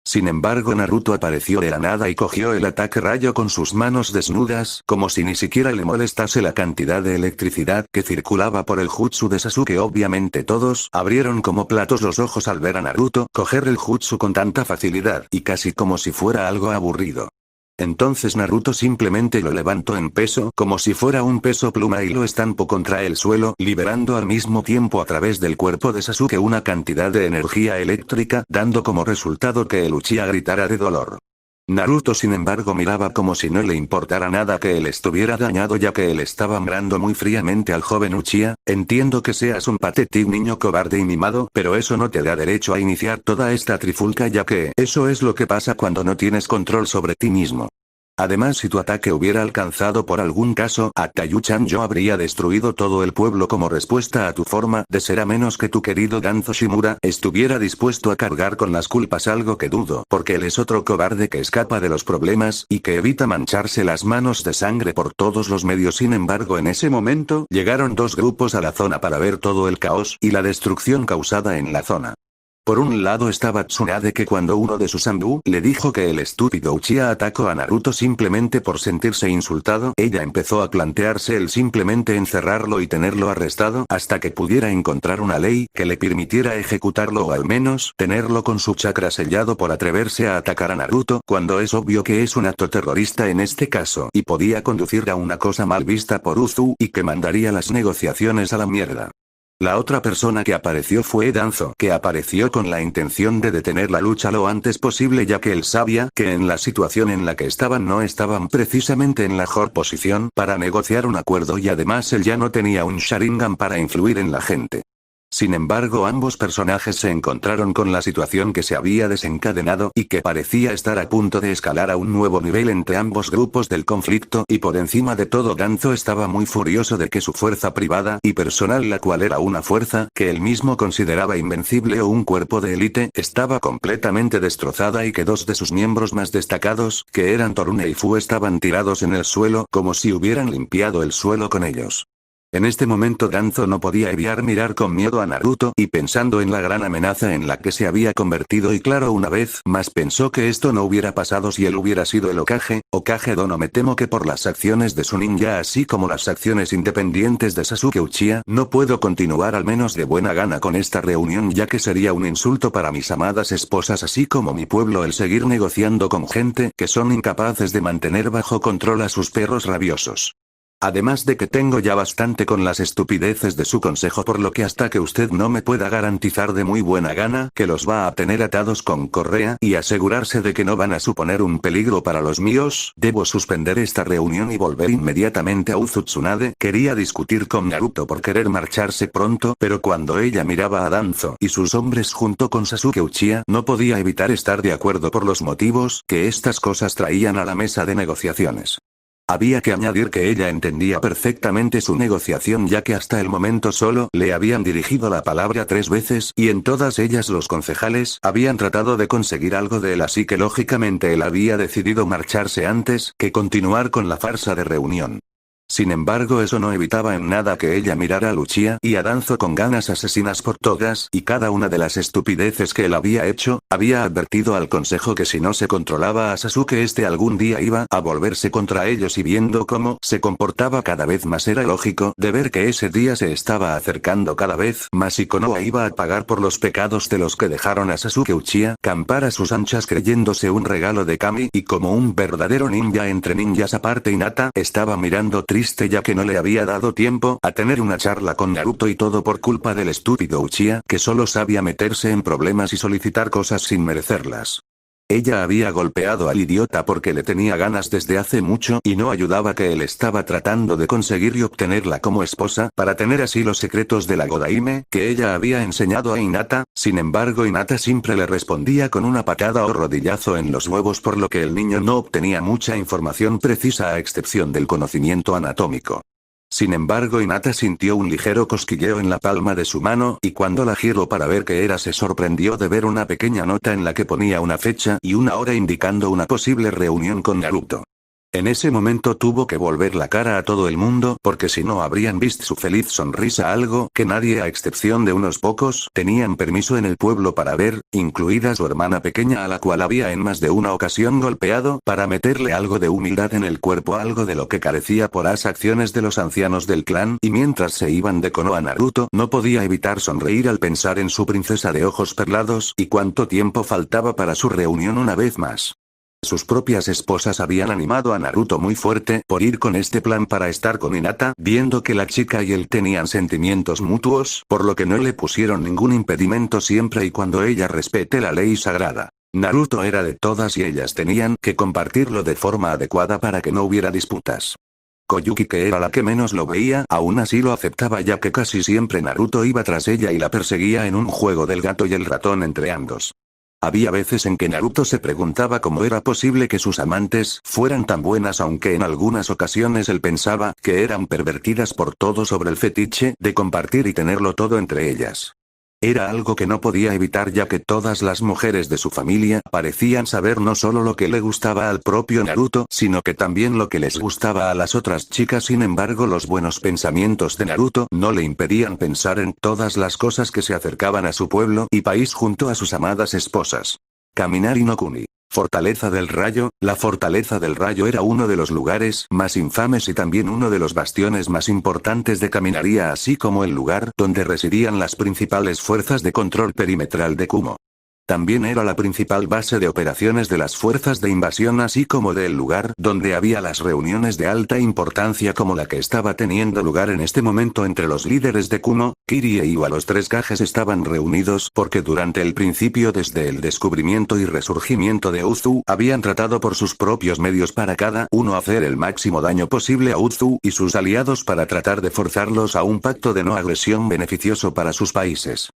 Sin embargo, Naruto apareció de la nada y cogió el ataque rayo con sus manos desnudas, como si ni siquiera le molestase la cantidad de electricidad que circulaba por el jutsu de Sasuke. Obviamente todos abrieron como platos los ojos al ver a Naruto coger el jutsu con tanta facilidad, y casi como si fuera algo aburrido. Entonces Naruto simplemente lo levantó en peso como si fuera un peso pluma y lo estampó contra el suelo, liberando al mismo tiempo a través del cuerpo de Sasuke una cantidad de energía eléctrica, dando como resultado que el Uchiha gritara de dolor. Naruto sin embargo miraba como si no le importara nada que él estuviera dañado, ya que él estaba mirando muy fríamente al joven Uchiha. Entiendo que seas un patético niño cobarde y mimado, pero eso no te da derecho a iniciar toda esta trifulca, ya que eso es lo que pasa cuando no tienes control sobre ti mismo. Además, si tu ataque hubiera alcanzado por algún caso a Taiyu-chan, yo habría destruido todo el pueblo como respuesta a tu forma de ser, a menos que tu querido Danzo Shimura estuviera dispuesto a cargar con las culpas, algo que dudo, porque él es otro cobarde que escapa de los problemas y que evita mancharse las manos de sangre por todos los medios. Sin embargo, en ese momento llegaron dos grupos a la zona para ver todo el caos y la destrucción causada en la zona. Por un lado estaba Tsunade, que cuando uno de sus Anbu le dijo que el estúpido Uchiha atacó a Naruto simplemente por sentirse insultado, ella empezó a plantearse el simplemente encerrarlo y tenerlo arrestado hasta que pudiera encontrar una ley que le permitiera ejecutarlo o al menos tenerlo con su chakra sellado por atreverse a atacar a Naruto, cuando es obvio que es un acto terrorista en este caso y podía conducir a una cosa mal vista por Uzu y que mandaría las negociaciones a la mierda. La otra persona que apareció fue Danzo, que apareció con la intención de detener la lucha lo antes posible, ya que él sabía que en la situación en la que estaban no estaban precisamente en la mejor posición para negociar un acuerdo, y además él ya no tenía un Sharingan para influir en la gente. Sin embargo, ambos personajes se encontraron con la situación que se había desencadenado y que parecía estar a punto de escalar a un nuevo nivel entre ambos grupos del conflicto, y por encima de todo Danzo estaba muy furioso de que su fuerza privada y personal, la cual era una fuerza que él mismo consideraba invencible o un cuerpo de élite, estaba completamente destrozada y que dos de sus miembros más destacados, que eran Torune y Fu, estaban tirados en el suelo como si hubieran limpiado el suelo con ellos. En este momento Danzo no podía evitar mirar con miedo a Naruto y pensando en la gran amenaza en la que se había convertido, y claro, una vez más pensó que esto no hubiera pasado si él hubiera sido el Hokage Dono. Me temo que por las acciones de su ninja así como las acciones independientes de Sasuke Uchiha, no puedo continuar al menos de buena gana con esta reunión, ya que sería un insulto para mis amadas esposas así como mi pueblo el seguir negociando con gente que son incapaces de mantener bajo control a sus perros rabiosos. Además de que tengo ya bastante con las estupideces de su consejo, por lo que hasta que usted no me pueda garantizar de muy buena gana que los va a tener atados con correa y asegurarse de que no van a suponer un peligro para los míos, debo suspender esta reunión y volver inmediatamente a Uzu. Tsunade quería discutir con Naruto por querer marcharse pronto, pero cuando ella miraba a Danzo y sus hombres junto con Sasuke Uchiha, no podía evitar estar de acuerdo por los motivos que estas cosas traían a la mesa de negociaciones. Había que añadir que ella entendía perfectamente su negociación ya que hasta el momento solo le habían dirigido la palabra 3 veces y en todas ellas los concejales habían tratado de conseguir algo de él, así que lógicamente él había decidido marcharse antes que continuar con la farsa de reunión. Sin embargo, eso no evitaba en nada que ella mirara a Lucia y a Danzo con ganas asesinas por todas y cada una de las estupideces que él había hecho. Había advertido al consejo que si no se controlaba a Sasuke este algún día iba a volverse contra ellos y viendo cómo se comportaba cada vez más era lógico de ver que ese día se estaba acercando cada vez más y Konoha iba a pagar por los pecados de los que dejaron a Sasuke Uchiha campar a sus anchas creyéndose un regalo de Kami y como un verdadero ninja entre ninjas. Aparte Hinata estaba mirando triste ya que no le había dado tiempo a tener una charla con Naruto y todo por culpa del estúpido Uchiha que solo sabía meterse en problemas y solicitar cosas sin merecerlas. Ella había golpeado al idiota porque le tenía ganas desde hace mucho y no ayudaba que él estaba tratando de conseguir y obtenerla como esposa para tener así los secretos de la Godaime que ella había enseñado a Hinata. Sin embargo Hinata siempre le respondía con una patada o rodillazo en los huevos por lo que el niño no obtenía mucha información precisa a excepción del conocimiento anatómico. Sin embargo Hinata sintió un ligero cosquilleo en la palma de su mano y cuando la giró para ver qué era se sorprendió de ver una pequeña nota en la que ponía una fecha y una hora indicando una posible reunión con Naruto. En ese momento tuvo que volver la cara a todo el mundo porque si no habrían visto su feliz sonrisa, algo que nadie a excepción de unos pocos tenían permiso en el pueblo para ver, incluida su hermana pequeña a la cual había en más de una ocasión golpeado para meterle algo de humildad en el cuerpo, algo de lo que carecía por las acciones de los ancianos del clan. Y mientras se iban de Konoha Naruto no podía evitar sonreír al pensar en su princesa de ojos perlados y cuánto tiempo faltaba para su reunión una vez más. Sus propias esposas habían animado a Naruto muy fuerte por ir con este plan para estar con Hinata, viendo que la chica y él tenían sentimientos mutuos, por lo que no le pusieron ningún impedimento siempre y cuando ella respete la ley sagrada. Naruto era de todas y ellas tenían que compartirlo de forma adecuada para que no hubiera disputas. Koyuki, que era la que menos lo veía, aún así lo aceptaba ya que casi siempre Naruto iba tras ella y la perseguía en un juego del gato y el ratón entre ambos. Había veces en que Naruto se preguntaba cómo era posible que sus amantes fueran tan buenas, aunque en algunas ocasiones él pensaba que eran pervertidas por todo sobre el fetiche de compartir y tenerlo todo entre ellas. Era algo que no podía evitar ya que todas las mujeres de su familia parecían saber no solo lo que le gustaba al propio Naruto, sino que también lo que les gustaba a las otras chicas. Sin embargo, los buenos pensamientos de Naruto no le impedían pensar en todas las cosas que se acercaban a su pueblo y país junto a sus amadas esposas. Kaminari no Kuni. Fortaleza del Rayo. La Fortaleza del Rayo era uno de los lugares más infames y también uno de los bastiones más importantes de Kaminaria, así como el lugar donde residían las principales fuerzas de control perimetral de Kumo. También era la principal base de operaciones de las fuerzas de invasión, así como del lugar donde había las reuniones de alta importancia como la que estaba teniendo lugar en este momento entre los líderes de Kumo. Kiri e Iwa, los 3 Kages, estaban reunidos porque durante el principio, desde el descubrimiento y resurgimiento de Uzu, habían tratado por sus propios medios para cada uno hacer el máximo daño posible a Uzu y sus aliados para tratar de forzarlos a un pacto de no agresión beneficioso para sus países.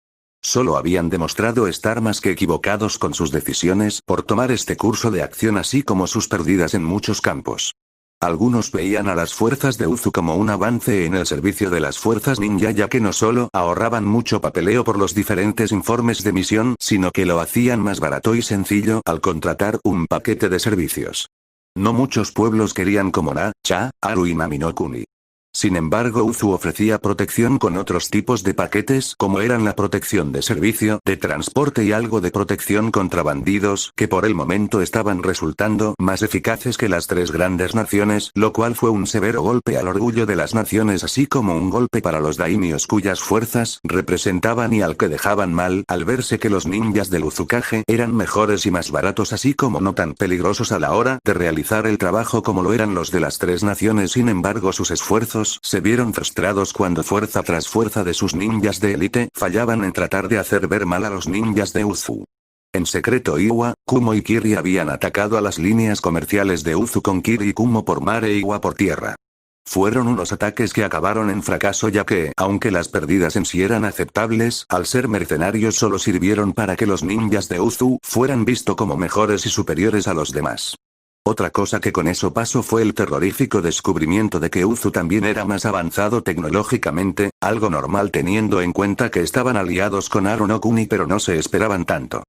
Solo habían demostrado estar más que equivocados con sus decisiones por tomar este curso de acción, así como sus pérdidas en muchos campos. Algunos veían a las fuerzas de Uzu como un avance en el servicio de las fuerzas ninja, ya que no solo ahorraban mucho papeleo por los diferentes informes de misión, sino que lo hacían más barato y sencillo al contratar un paquete de servicios. No muchos pueblos querían como Na, Cha, Aru y Nami no Kuni. Sin embargo, Uzu ofrecía protección con otros tipos de paquetes como eran la protección de servicio, de transporte y algo de protección contra bandidos, que por el momento estaban resultando más eficaces que las 3 grandes naciones, lo cual fue un severo golpe al orgullo de las naciones, así como un golpe para los daimios cuyas fuerzas representaban y al que dejaban mal al verse que los ninjas del Uzukage eran mejores y más baratos, así como no tan peligrosos a la hora de realizar el trabajo como lo eran los de las 3 naciones. Sin embargo, sus esfuerzos se vieron frustrados cuando fuerza tras fuerza de sus ninjas de élite fallaban en tratar de hacer ver mal a los ninjas de Uzu. En secreto, Iwa, Kumo y Kiri habían atacado a las líneas comerciales de Uzu con Kiri y Kumo por mar e Iwa por tierra. Fueron unos ataques que acabaron en fracaso, ya que, aunque las pérdidas en sí eran aceptables, al ser mercenarios solo sirvieron para que los ninjas de Uzu fueran vistos como mejores y superiores a los demás. Otra cosa que con eso pasó fue el terrorífico descubrimiento de que Uzu también era más avanzado tecnológicamente, algo normal teniendo en cuenta que estaban aliados con Aro no Kuni pero no se esperaban tanto.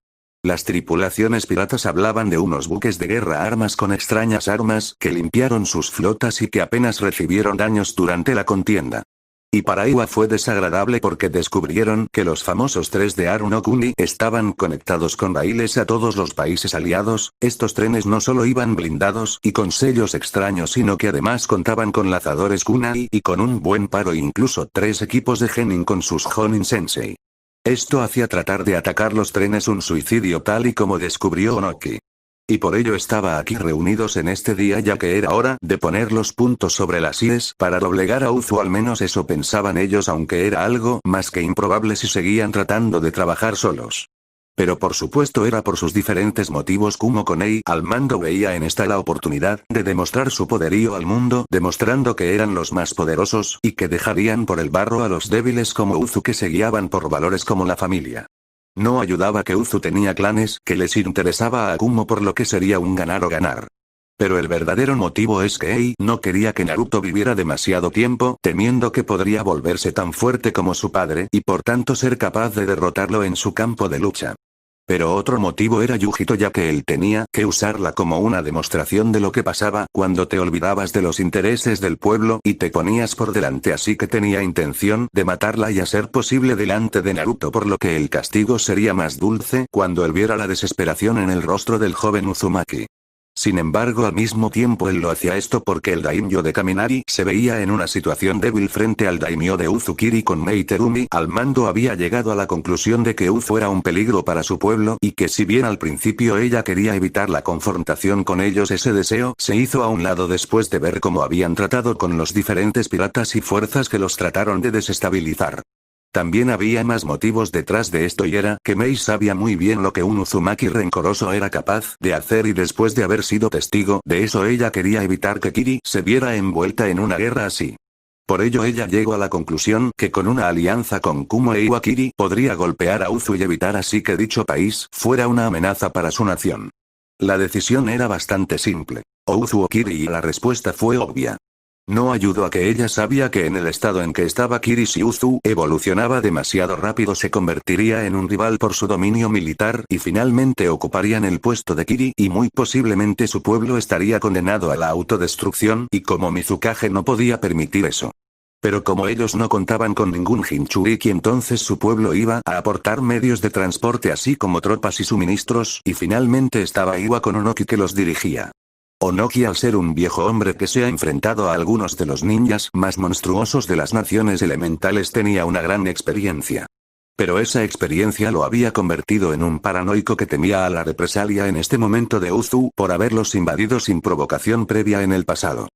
Las tripulaciones piratas hablaban de unos buques de guerra armas con extrañas armas que limpiaron sus flotas y que apenas recibieron daños durante la contienda. Y para Iwa fue desagradable porque descubrieron que los famosos trenes de Aro no Kuni estaban conectados con raíles a todos los países aliados. Estos trenes no solo iban blindados y con sellos extraños sino que además contaban con lanzadores kunai y con un buen paro e incluso 3 equipos de genin con sus Jonin Sensei. Esto hacía tratar de atacar los trenes un suicidio tal y como descubrió Onoki. Y por ello estaba aquí reunidos en este día ya que era hora de poner los puntos sobre las íes para doblegar a Uzu, al menos eso pensaban ellos, aunque era algo más que improbable si seguían tratando de trabajar solos. Pero por supuesto era por sus diferentes motivos. Kumo Konei al mando veía en esta la oportunidad de demostrar su poderío al mundo, demostrando que eran los más poderosos y que dejarían por el barro a los débiles como Uzu que se guiaban por valores como la familia. No ayudaba que Uzu tenía clanes que les interesaba a Kumo, por lo que sería un ganar o ganar. Pero el verdadero motivo es que Ei no quería que Naruto viviera demasiado tiempo, temiendo que podría volverse tan fuerte como su padre y por tanto ser capaz de derrotarlo en su campo de lucha. Pero otro motivo era Yujito, ya que él tenía que usarla como una demostración de lo que pasaba cuando te olvidabas de los intereses del pueblo y te ponías por delante, así que tenía intención de matarla y a ser posible delante de Naruto, por lo que el castigo sería más dulce cuando él viera la desesperación en el rostro del joven Uzumaki. Sin embargo, al mismo tiempo él lo hacía esto porque el daimyo de Kaminari se veía en una situación débil frente al daimyo de Uzukiri. Con Meiterumi al mando había llegado a la conclusión de que Uzu era un peligro para su pueblo y que si bien al principio ella quería evitar la confrontación con ellos, ese deseo se hizo a un lado después de ver cómo habían tratado con los diferentes piratas y fuerzas que los trataron de desestabilizar. También había más motivos detrás de esto, y era que Mei sabía muy bien lo que un Uzumaki rencoroso era capaz de hacer, y después de haber sido testigo de eso ella quería evitar que Kiri se viera envuelta en una guerra así. Por ello ella llegó a la conclusión que con una alianza con Kumo e Iwakiri podría golpear a Uzu y evitar así que dicho país fuera una amenaza para su nación. La decisión era bastante simple: o Uzu o Kiri, y la respuesta fue obvia. No ayudó a que ella sabía que en el estado en que estaba Kiri, si Uzu evolucionaba demasiado rápido se convertiría en un rival por su dominio militar y finalmente ocuparían el puesto de Kiri y muy posiblemente su pueblo estaría condenado a la autodestrucción, y como Mizukage no podía permitir eso. Pero como ellos no contaban con ningún Jinchuriki, entonces su pueblo iba a aportar medios de transporte así como tropas y suministros, y finalmente estaba Iwa con Onoki que los dirigía. Onoki, al ser un viejo hombre que se ha enfrentado a algunos de los ninjas más monstruosos de las naciones elementales, tenía una gran experiencia. Pero esa experiencia lo había convertido en un paranoico que temía a la represalia en este momento de Uzu por haberlos invadido sin provocación previa en el pasado.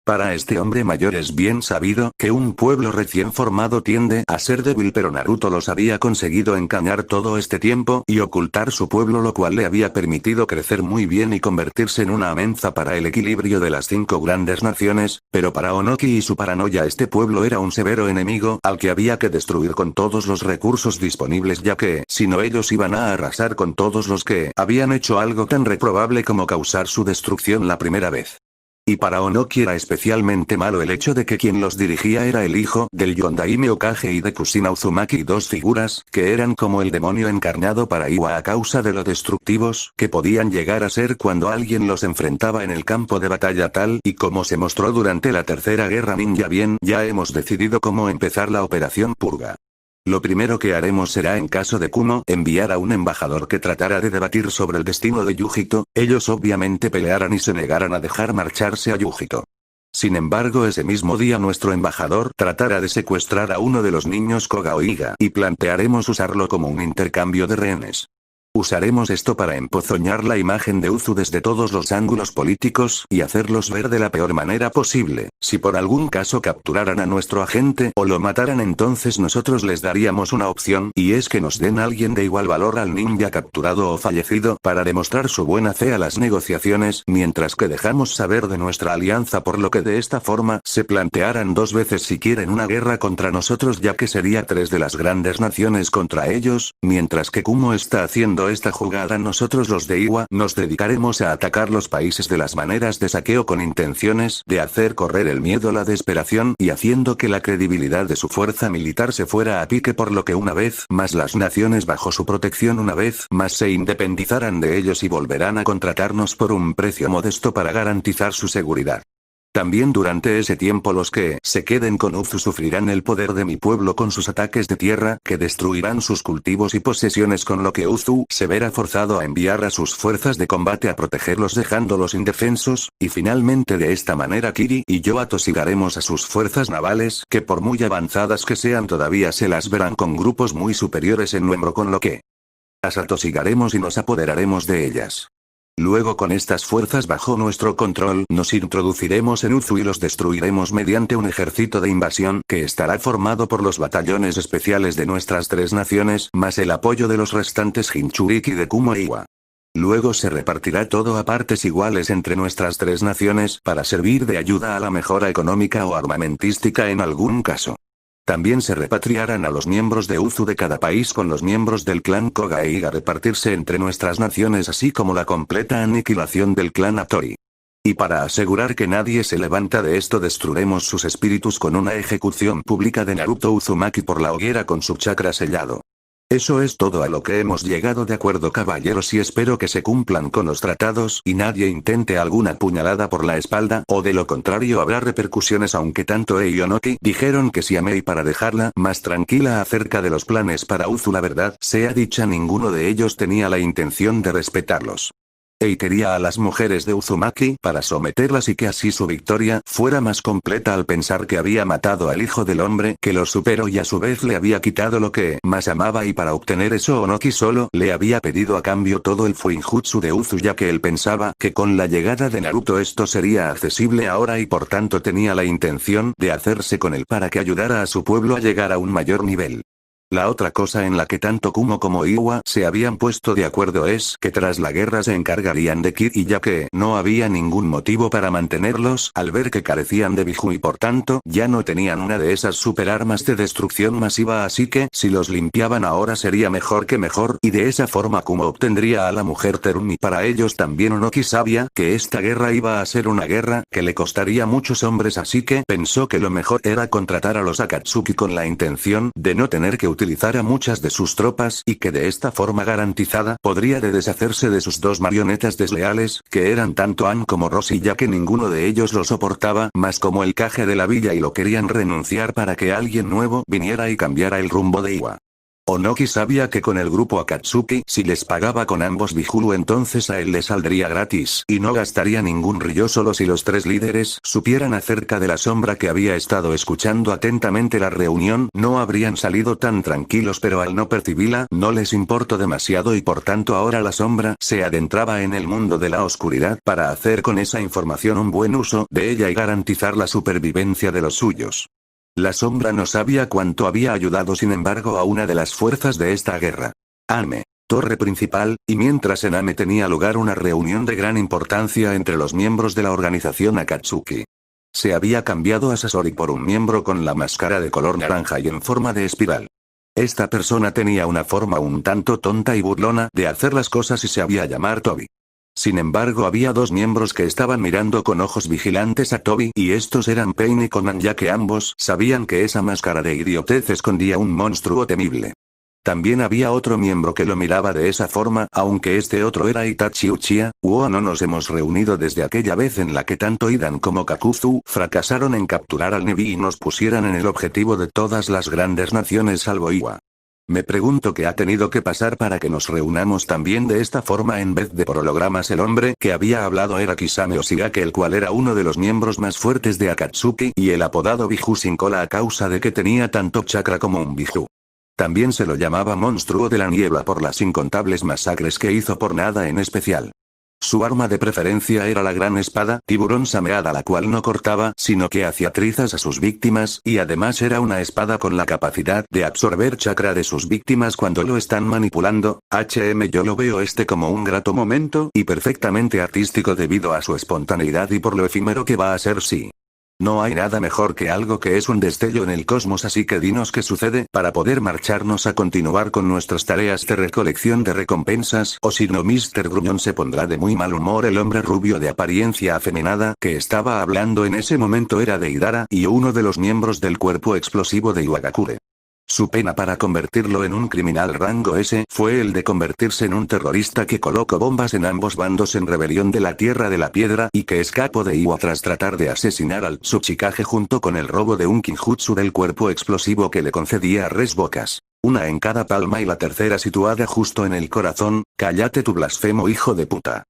Para este hombre mayor es bien sabido que un pueblo recién formado tiende a ser débil, pero Naruto los había conseguido engañar todo este tiempo y ocultar su pueblo, lo cual le había permitido crecer muy bien y convertirse en una amenaza para el equilibrio de las 5 grandes naciones, pero para Onoki y su paranoia este pueblo era un severo enemigo al que había que destruir con todos los recursos disponibles, ya que, si no, ellos iban a arrasar con todos los que habían hecho algo tan reprobable como causar su destrucción la primera vez. Y para Onoki era especialmente malo el hecho de que quien los dirigía era el hijo del Yondaime Hokage y de Kushina Uzumaki, 2 figuras que eran como el demonio encarnado para Iwa a causa de lo destructivos que podían llegar a ser cuando alguien los enfrentaba en el campo de batalla, tal y como se mostró durante la Tercera Guerra Ninja. Bien, ya hemos decidido cómo empezar la Operación Purga. Lo primero que haremos será, en caso de Kumo, enviar a un embajador que tratara de debatir sobre el destino de Yujito. Ellos obviamente pelearan y se negaran a dejar marcharse a Yujito. Sin embargo, ese mismo día nuestro embajador tratará de secuestrar a uno de los niños Koga o Iga y plantearemos usarlo como un intercambio de rehenes. Usaremos esto para empozoñar la imagen de Uzu desde todos los ángulos políticos y hacerlos ver de la peor manera posible. Si por algún caso capturaran a nuestro agente o lo mataran, entonces nosotros les daríamos una opción, y es que nos den a alguien de igual valor al ninja capturado o fallecido para demostrar su buena fe a las negociaciones, mientras que dejamos saber de nuestra alianza, por lo que de esta forma se plantearan 2 veces si quieren una guerra contra nosotros, ya que sería 3 de las grandes naciones contra ellos, mientras que Kumo está haciendo terminado esta jugada nosotros los de Iwa nos dedicaremos a atacar los países de las maneras de saqueo con intenciones de hacer correr el miedo, la desesperación y haciendo que la credibilidad de su fuerza militar se fuera a pique, por lo que una vez más las naciones bajo su protección una vez más se independizarán de ellos y volverán a contratarnos por un precio modesto para garantizar su seguridad. También durante ese tiempo los que se queden con Uzu sufrirán el poder de mi pueblo con sus ataques de tierra, que destruirán sus cultivos y posesiones, con lo que Uzu se verá forzado a enviar a sus fuerzas de combate a protegerlos dejándolos indefensos, y finalmente de esta manera Kiri y yo atosigaremos a sus fuerzas navales, que por muy avanzadas que sean todavía se las verán con grupos muy superiores en número, con lo que las atosigaremos y nos apoderaremos de ellas. Luego con estas fuerzas bajo nuestro control nos introduciremos en Uzu y los destruiremos mediante un ejército de invasión que estará formado por los batallones especiales de nuestras tres naciones, más el apoyo de los restantes Jinchuriki de Kumo e Iwa. Luego se repartirá todo a partes iguales entre nuestras tres naciones para servir de ayuda a la mejora económica o armamentística en algún caso. También se repatriarán a los miembros de Uzu de cada país con los miembros del clan Koga e Iga a repartirse entre nuestras naciones, así como la completa aniquilación del clan Hattori. Y para asegurar que nadie se levanta de esto destruiremos sus espíritus con una ejecución pública de Naruto Uzumaki por la hoguera con su chakra sellado. Eso es todo a lo que hemos llegado de acuerdo, caballeros, y espero que se cumplan con los tratados y nadie intente alguna puñalada por la espalda, o de lo contrario habrá repercusiones, aunque tanto Ei y Onoki dijeron que sí a Mei para dejarla más tranquila acerca de los planes para Uzu. La verdad sea dicha, ninguno de ellos tenía la intención de respetarlos. Ei quería a las mujeres de Uzumaki para someterlas y que así su victoria fuera más completa al pensar que había matado al hijo del hombre que lo superó y a su vez le había quitado lo que más amaba, y para obtener eso Onoki solo le había pedido a cambio todo el Fuinjutsu de Uzu, ya que él pensaba que con la llegada de Naruto esto sería accesible ahora y por tanto tenía la intención de hacerse con él para que ayudara a su pueblo a llegar a un mayor nivel. La otra cosa en la que tanto Kumo como Iwa se habían puesto de acuerdo es que tras la guerra se encargarían de Kid, y ya que no había ningún motivo para mantenerlos al ver que carecían de Biju y por tanto ya no tenían una de esas superarmas de destrucción masiva, así que si los limpiaban ahora sería mejor que mejor, y de esa forma Kumo obtendría a la mujer Terumi para ellos. También Onoki sabía que esta guerra iba a ser una guerra que le costaría muchos hombres, así que pensó que lo mejor era contratar a los Akatsuki con la intención de no tener que utilizar a muchas de sus tropas, y que de esta forma garantizada podría deshacerse de sus dos marionetas desleales, que eran tanto An como Roshi, ya que ninguno de ellos lo soportaba más como el Kage de la villa y lo querían renunciar para que alguien nuevo viniera y cambiara el rumbo de Iwa. Onoki sabía que con el grupo Akatsuki, si les pagaba con ambos Bijulu, entonces a él le saldría gratis, y no gastaría ningún rillo. Solo si los tres líderes supieran acerca de la sombra que había estado escuchando atentamente la reunión, no habrían salido tan tranquilos, pero al no percibirla, no les importó demasiado y por tanto ahora la sombra se adentraba en el mundo de la oscuridad para hacer con esa información un buen uso de ella y garantizar la supervivencia de los suyos. La sombra no sabía cuánto había ayudado sin embargo a una de las fuerzas de esta guerra. Ame. Torre principal, y mientras en Ame tenía lugar una reunión de gran importancia entre los miembros de la organización Akatsuki. Se había cambiado a Sasori por un miembro con la máscara de color naranja y en forma de espiral. Esta persona tenía una forma un tanto tonta y burlona de hacer las cosas y se había llamar Tobi. Sin embargo había dos miembros que estaban mirando con ojos vigilantes a Tobi, y estos eran Pain y Conan, ya que ambos sabían que esa máscara de idiotez escondía un monstruo temible. También había otro miembro que lo miraba de esa forma, aunque este otro era Itachi Uchiha. No nos hemos reunido desde aquella vez en la que tanto Idan como Kakuzu fracasaron en capturar al Nebi y nos pusieran en el objetivo de todas las grandes naciones salvo Iwa. Me pregunto qué ha tenido que pasar para que nos reunamos también de esta forma en vez de por hologramas. El hombre que había hablado era Kisame Oshigake, el cual era uno de los miembros más fuertes de Akatsuki y el apodado Biju sin cola a causa de que tenía tanto chakra como un Biju. También se lo llamaba monstruo de la niebla por las incontables masacres que hizo por nada en especial. Su arma de preferencia era la gran espada tiburón sameada, la cual no cortaba sino que hacía trizas a sus víctimas, y además era una espada con la capacidad de absorber chakra de sus víctimas cuando lo están manipulando. Yo lo veo como un grato momento y perfectamente artístico debido a su espontaneidad y por lo efímero que va a ser. Sí. No hay nada mejor que algo que es un destello en el cosmos, así que dinos qué sucede para poder marcharnos a continuar con nuestras tareas de recolección de recompensas, o si no Mr. Gruñón se pondrá de muy mal humor. El hombre rubio de apariencia afeminada que estaba hablando en ese momento era Deidara y uno de los miembros del cuerpo explosivo de Iwagakure. Su pena para convertirlo en un criminal rango S fue el de convertirse en un terrorista que colocó bombas en ambos bandos en rebelión de la Tierra de la Piedra y que escapó de Iwa tras tratar de asesinar al Tsuchikage junto con el robo de un Kinjutsu del cuerpo explosivo que le concedía 3 bocas. Una en cada palma y la tercera situada justo en el corazón. Cállate tu blasfemo hijo de puta.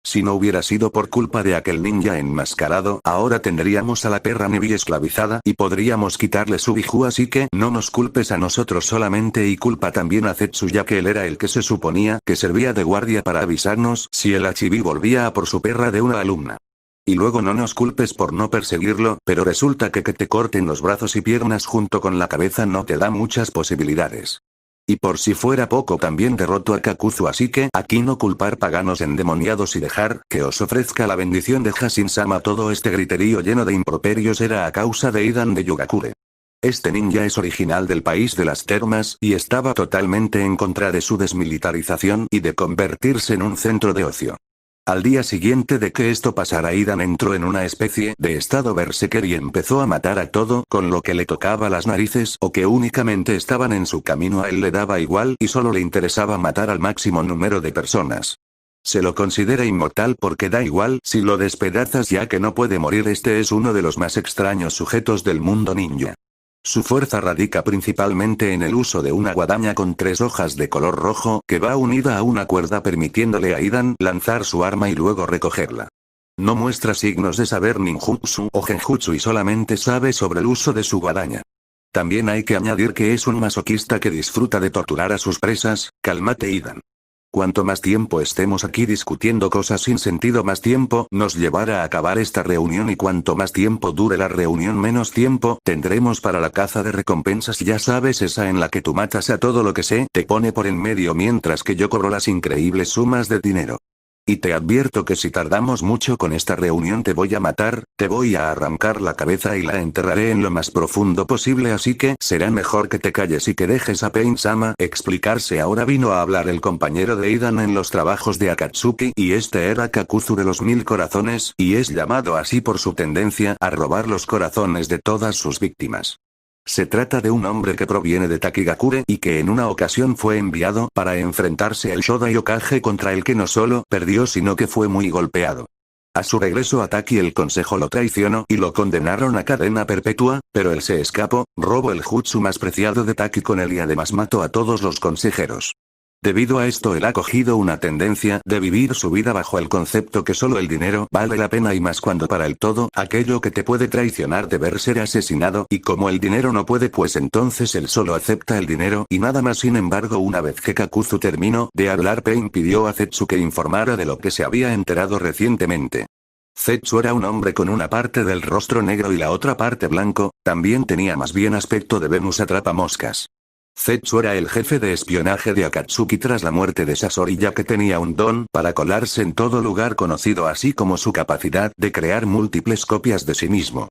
Si no hubiera sido por culpa de aquel ninja enmascarado, ahora tendríamos a la perra Nibi esclavizada y podríamos quitarle su biju, así que no nos culpes a nosotros solamente y culpa también a Zetsu, ya que él era el que se suponía que servía de guardia para avisarnos si el Achibi volvía a por su perra de una alumna. Y luego no nos culpes por no perseguirlo, pero resulta que te corten los brazos y piernas junto con la cabeza no te da muchas posibilidades. Y por si fuera poco también derroto a Kakuzu, así que aquí no culpar paganos endemoniados y dejar que os ofrezca la bendición de Hasin-sama. Todo este griterío lleno de improperios era a causa de Idan de Yogakure. Este ninja es original del país de las termas y estaba totalmente en contra de su desmilitarización y de convertirse en un centro de ocio. Al día siguiente de que esto pasara, Idan entró en una especie de estado berserker y empezó a matar a todo con lo que le tocaba las narices o que únicamente estaban en su camino. A él le daba igual y solo le interesaba matar al máximo número de personas. Se lo considera inmortal porque da igual si lo despedazas, ya que no puede morir. Este es uno de los más extraños sujetos del mundo ninja. Su fuerza radica principalmente en el uso de una guadaña con 3 hojas de color rojo que va unida a una cuerda, permitiéndole a Idan lanzar su arma y luego recogerla. No muestra signos de saber ninjutsu o genjutsu y solamente sabe sobre el uso de su guadaña. También hay que añadir que es un masoquista que disfruta de torturar a sus presas. Cálmate, Idan. Cuanto más tiempo estemos aquí discutiendo cosas sin sentido, más tiempo nos llevará a acabar esta reunión, y cuanto más tiempo dure la reunión, menos tiempo tendremos para la caza de recompensas. Ya sabes, esa en la que tú matas a todo lo que te pone por en medio mientras que yo cobro las increíbles sumas de dinero. Y te advierto que si tardamos mucho con esta reunión te voy a matar, te voy a arrancar la cabeza y la enterraré en lo más profundo posible, así que será mejor que te calles y que dejes a Pain-sama explicarse. Ahora vino a hablar el compañero de Idan en los trabajos de Akatsuki, y este era Kakuzu de los 1000 corazones, y es llamado así por su tendencia a robar los corazones de todas sus víctimas. Se trata de un hombre que proviene de Takigakure y que en una ocasión fue enviado para enfrentarse al Shoda Yokage, contra el que no solo perdió sino que fue muy golpeado. A su regreso a Taki el consejo lo traicionó y lo condenaron a cadena perpetua, pero él se escapó, robó el jutsu más preciado de Taki con él y además mató a todos los consejeros. Debido a esto, él ha cogido una tendencia de vivir su vida bajo el concepto que solo el dinero vale la pena, y más cuando para él todo aquello que te puede traicionar deber ser asesinado, y como el dinero no puede, pues entonces él solo acepta el dinero y nada más. Sin embargo, una vez que Kakuzu terminó de hablar, Pain pidió a Zetsu que informara de lo que se había enterado recientemente. Zetsu era un hombre con una parte del rostro negro y la otra parte blanco, también tenía más bien aspecto de Venus atrapamoscas. Zetsu era el jefe de espionaje de Akatsuki tras la muerte de Sasori, ya que tenía un don para colarse en todo lugar conocido, así como su capacidad de crear múltiples copias de sí mismo.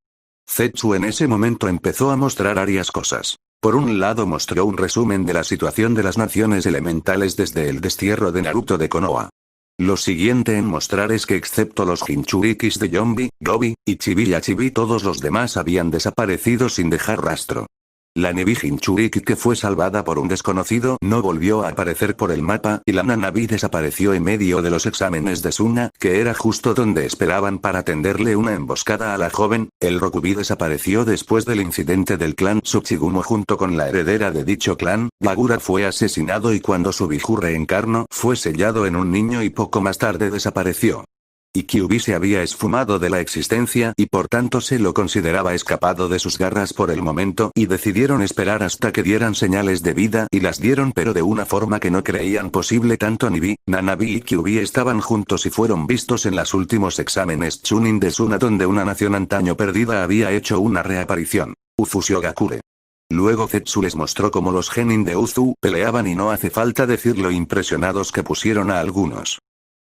Zetsu en ese momento empezó a mostrar varias cosas. Por un lado, mostró un resumen de la situación de las naciones elementales desde el destierro de Naruto de Konoha. Lo siguiente en mostrar es que excepto los Jinchurikis de Yombi, Gobi, y Chibi, todos los demás habían desaparecido sin dejar rastro. La Nebi Jinchuriki, que fue salvada por un desconocido, no volvió a aparecer por el mapa, y la Nanabi desapareció en medio de los exámenes de Suna, que era justo donde esperaban para tenderle una emboscada a la joven. El Rokubi desapareció después del incidente del clan Tsuchigumo junto con la heredera de dicho clan. Bagura fue asesinado y cuando su biju reencarnó fue sellado en un niño y poco más tarde desapareció. Y Kyuubi se había esfumado de la existencia y por tanto se lo consideraba escapado de sus garras por el momento, y decidieron esperar hasta que dieran señales de vida, y las dieron pero de una forma que no creían posible. Tanto Nibi, Nanabi y Kyuubi estaban juntos y fueron vistos en los últimos exámenes Chunin de Suna, donde una nación antaño perdida había hecho una reaparición. Ufushio-gakure. Luego Zetsu les mostró cómo los genin de Uzu peleaban y no hace falta decir lo impresionados que pusieron a algunos.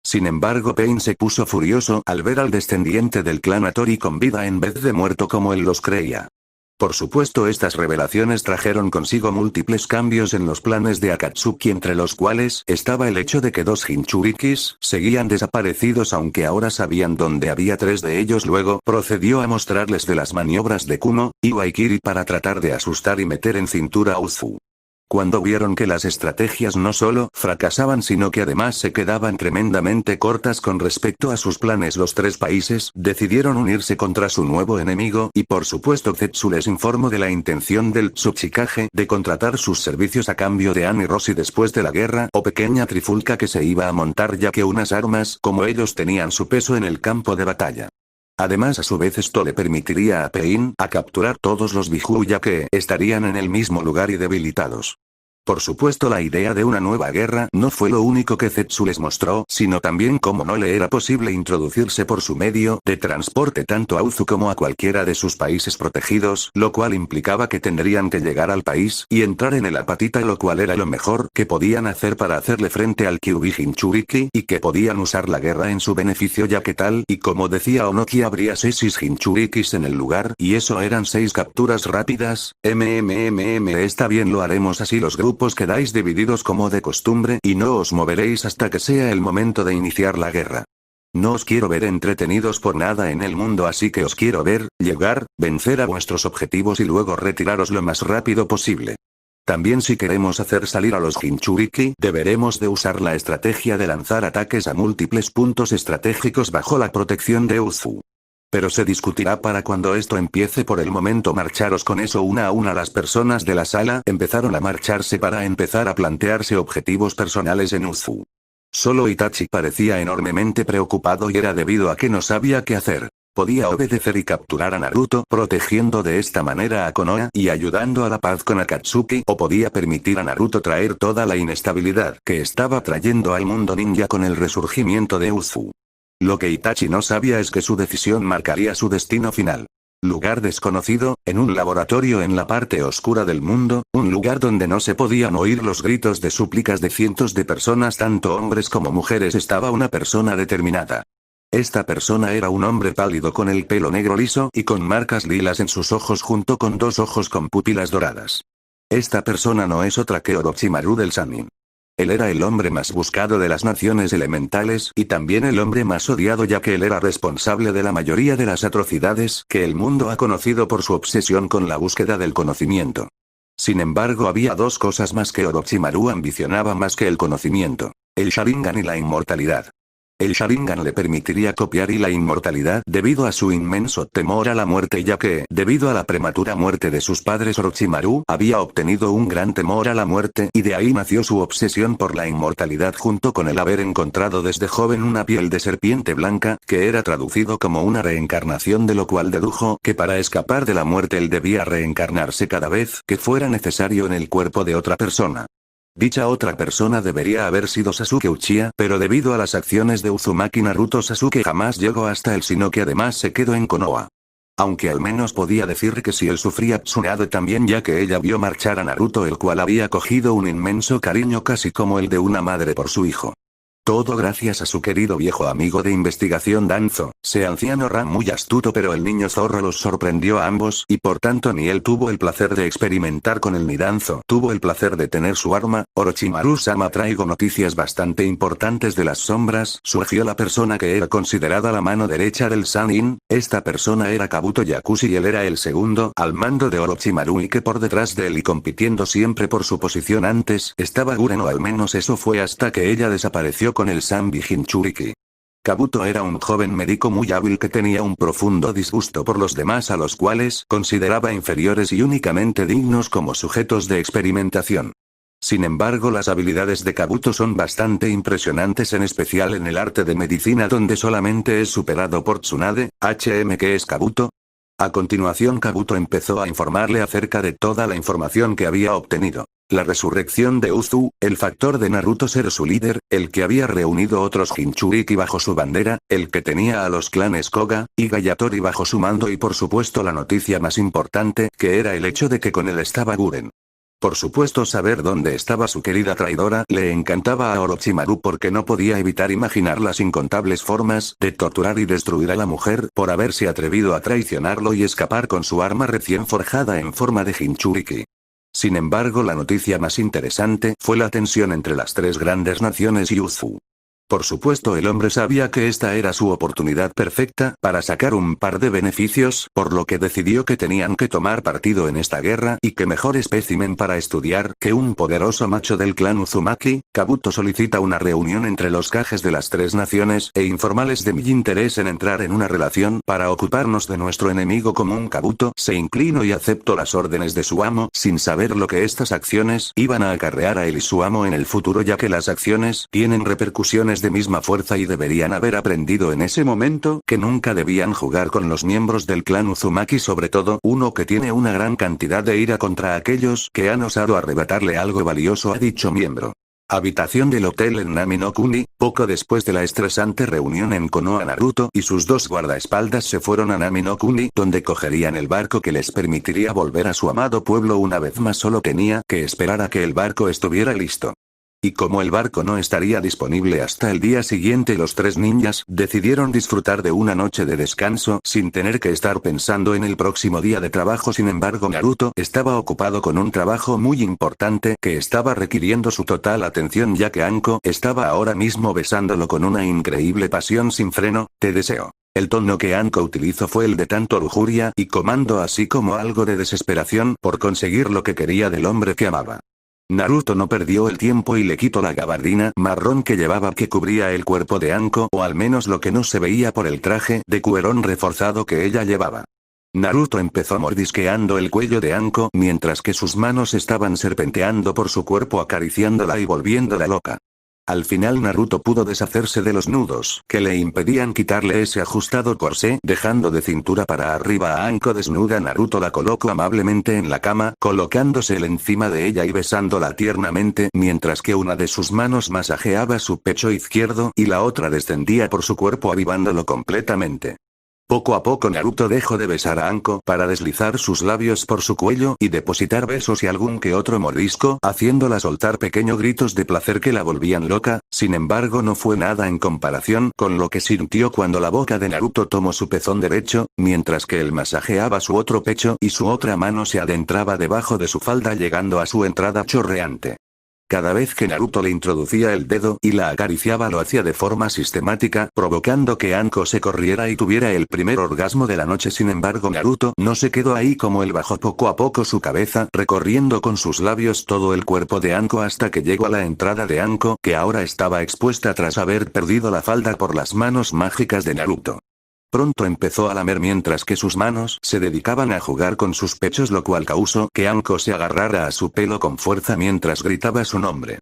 Sin embargo, Pain se puso furioso al ver al descendiente del clan Hattori con vida en vez de muerto como él los creía. Por supuesto, estas revelaciones trajeron consigo múltiples cambios en los planes de Akatsuki, entre los cuales estaba el hecho de que dos Jinchurikis seguían desaparecidos, aunque ahora sabían dónde había tres de ellos. Luego procedió a mostrarles de las maniobras de Kumo y Waikiri para tratar de asustar y meter en cintura a Uzu. Cuando vieron que las estrategias no solo fracasaban sino que además se quedaban tremendamente cortas con respecto a sus planes, los tres países decidieron unirse contra su nuevo enemigo y por supuesto Zetsu les informó de la intención del Tsuchikage de contratar sus servicios a cambio de Annie Rossi después de la guerra o pequeña trifulca que se iba a montar, ya que unas armas como ellos tenían su peso en el campo de batalla. Además, a su vez, esto le permitiría a Pain a capturar todos los Biju, ya que estarían en el mismo lugar y debilitados. Por supuesto, la idea de una nueva guerra no fue lo único que Zetsu les mostró, sino también cómo no le era posible introducirse por su medio de transporte tanto a Uzu como a cualquiera de sus países protegidos, lo cual implicaba que tendrían que llegar al país y entrar en el Apatita, lo cual era lo mejor que podían hacer para hacerle frente al Kyuubi Jinchuriki, y que podían usar la guerra en su beneficio, ya que tal y como decía Onoki habría 6 Jinchurikis en el lugar, y eso eran 6 capturas rápidas. Está bien, lo haremos así. Los grupos quedáis divididos como de costumbre y no os moveréis hasta que sea el momento de iniciar la guerra. No os quiero ver entretenidos por nada en el mundo, así que os quiero ver llegar, vencer a vuestros objetivos y luego retiraros lo más rápido posible. También, si queremos hacer salir a los Jinchuriki, deberemos de usar la estrategia de lanzar ataques a múltiples puntos estratégicos bajo la protección de Uzu. Pero se discutirá para cuando esto empiece. Por el momento, marcharos con eso una a una. Las personas de la sala empezaron a marcharse para empezar a plantearse objetivos personales en Uzu. Solo Itachi parecía enormemente preocupado, y era debido a que no sabía qué hacer. Podía obedecer y capturar a Naruto, protegiendo de esta manera a Konoha y ayudando a la paz con Akatsuki, o podía permitir a Naruto traer toda la inestabilidad que estaba trayendo al mundo ninja con el resurgimiento de Uzu. Lo que Itachi no sabía es que su decisión marcaría su destino final. Lugar desconocido, en un laboratorio en la parte oscura del mundo, un lugar donde no se podían oír los gritos de súplicas de cientos de personas, tanto hombres como mujeres, estaba una persona determinada. Esta persona era un hombre pálido con el pelo negro liso y con marcas lilas en sus ojos junto con 2 ojos con pupilas doradas. Esta persona no es otra que Orochimaru del Sannin. Él era el hombre más buscado de las naciones elementales y también el hombre más odiado, ya que él era responsable de la mayoría de las atrocidades que el mundo ha conocido por su obsesión con la búsqueda del conocimiento. Sin embargo, había 2 cosas más que Orochimaru ambicionaba más que el conocimiento: el Sharingan y la inmortalidad. El Sharingan le permitiría copiar y la inmortalidad debido a su inmenso temor a la muerte, ya que, debido a la prematura muerte de sus padres, Orochimaru había obtenido un gran temor a la muerte, y de ahí nació su obsesión por la inmortalidad, junto con el haber encontrado desde joven una piel de serpiente blanca, que era traducido como una reencarnación, de lo cual dedujo que para escapar de la muerte él debía reencarnarse cada vez que fuera necesario en el cuerpo de otra persona. Dicha otra persona debería haber sido Sasuke Uchiha, pero debido a las acciones de Uzumaki Naruto, Sasuke jamás llegó hasta él, sino que además se quedó en Konoha. Aunque al menos podía decir que si él sufría Tsunade también, ya que ella vio marchar a Naruto, el cual había cogido un inmenso cariño casi como el de una madre por su hijo. Todo gracias a su querido viejo amigo de investigación Danzo, ese anciano Ram muy astuto, pero el niño zorro los sorprendió a ambos, y por tanto ni él tuvo el placer de experimentar con él ni Danzo tuvo el placer de tener su arma. Orochimaru-sama, traigo noticias bastante importantes de las sombras. Surgió la persona que era considerada la mano derecha del Sannin. Esta persona era Kabuto Yakushi y él era el segundo al mando de Orochimaru, y que por detrás de él y compitiendo siempre por su posición antes estaba Guren, o al menos eso fue hasta que ella desapareció con el Sanbi Jinchuriki. Kabuto era un joven médico muy hábil que tenía un profundo disgusto por los demás, a los cuales consideraba inferiores y únicamente dignos como sujetos de experimentación. Sin embargo, las habilidades de Kabuto son bastante impresionantes, en especial en el arte de medicina, donde solamente es superado por Tsunade. ¿Qué es Kabuto? A continuación, Kabuto empezó a informarle acerca de toda la información que había obtenido. La resurrección de Uzu, el factor de Naruto ser su líder, el que había reunido otros Jinchuriki bajo su bandera, el que tenía a los clanes Koga y Gayatori bajo su mando, y por supuesto la noticia más importante, que era el hecho de que con él estaba Guren. Por supuesto, saber dónde estaba su querida traidora le encantaba a Orochimaru porque no podía evitar imaginar las incontables formas de torturar y destruir a la mujer por haberse atrevido a traicionarlo y escapar con su arma recién forjada en forma de Jinchuriki. Sin embargo, la noticia más interesante fue la tensión entre las tres grandes naciones y Uzu. Por supuesto, el hombre sabía que esta era su oportunidad perfecta para sacar un par de beneficios, por lo que decidió que tenían que tomar partido en esta guerra y que mejor espécimen para estudiar que un poderoso macho del clan Uzumaki. Kabuto solicita una reunión entre los Kages de las tres naciones e informales de mi interés en entrar en una relación para ocuparnos de nuestro enemigo común. Kabuto se inclinó y aceptó las órdenes de su amo sin saber lo que estas acciones iban a acarrear a él y su amo en el futuro, ya que las acciones tienen repercusiones de misma fuerza y deberían haber aprendido en ese momento que nunca debían jugar con los miembros del clan Uzumaki, sobre todo uno que tiene una gran cantidad de ira contra aquellos que han osado arrebatarle algo valioso a dicho miembro. Habitación del hotel en Nami no Kuni. Poco después de la estresante reunión en Konoha, Naruto y sus dos guardaespaldas se fueron a Nami no Kuni, donde cogerían el barco que les permitiría volver a su amado pueblo. Una vez más solo tenía que esperar a que el barco estuviera listo. Y como el barco no estaría disponible hasta el día siguiente, los tres ninjas decidieron disfrutar de una noche de descanso sin tener que estar pensando en el próximo día de trabajo. Sin embargo, Naruto estaba ocupado con un trabajo muy importante que estaba requiriendo su total atención, ya que Anko estaba ahora mismo besándolo con una increíble pasión sin freno. Te deseo. El tono que Anko utilizó fue el de tanto lujuria y comando, así como algo de desesperación por conseguir lo que quería del hombre que amaba. Naruto no perdió el tiempo y le quitó la gabardina marrón que llevaba, que cubría el cuerpo de Anko, o al menos lo que no se veía por el traje de cuerón reforzado que ella llevaba. Naruto empezó mordisqueando el cuello de Anko mientras que sus manos estaban serpenteando por su cuerpo, acariciándola y volviéndola loca. Al final Naruto pudo deshacerse de los nudos que le impedían quitarle ese ajustado corsé, dejando de cintura para arriba a Anko desnuda. Naruto la colocó amablemente en la cama, colocándosela encima de ella y besándola tiernamente, mientras que una de sus manos masajeaba su pecho izquierdo y la otra descendía por su cuerpo avivándolo completamente. Poco a poco Naruto dejó de besar a Anko para deslizar sus labios por su cuello y depositar besos y algún que otro mordisco, haciéndola soltar pequeños gritos de placer que la volvían loca. Sin embargo, no fue nada en comparación con lo que sintió cuando la boca de Naruto tomó su pezón derecho, mientras que él masajeaba su otro pecho y su otra mano se adentraba debajo de su falda, llegando a su entrada chorreante. Cada vez que Naruto le introducía el dedo y la acariciaba, lo hacía de forma sistemática, provocando que Anko se corriera y tuviera el primer orgasmo de la noche. Sin embargo, Naruto no se quedó ahí, como él bajó poco a poco su cabeza, recorriendo con sus labios todo el cuerpo de Anko hasta que llegó a la entrada de Anko, que ahora estaba expuesta tras haber perdido la falda por las manos mágicas de Naruto. Pronto empezó a lamer mientras que sus manos se dedicaban a jugar con sus pechos, lo cual causó que Anko se agarrara a su pelo con fuerza mientras gritaba su nombre.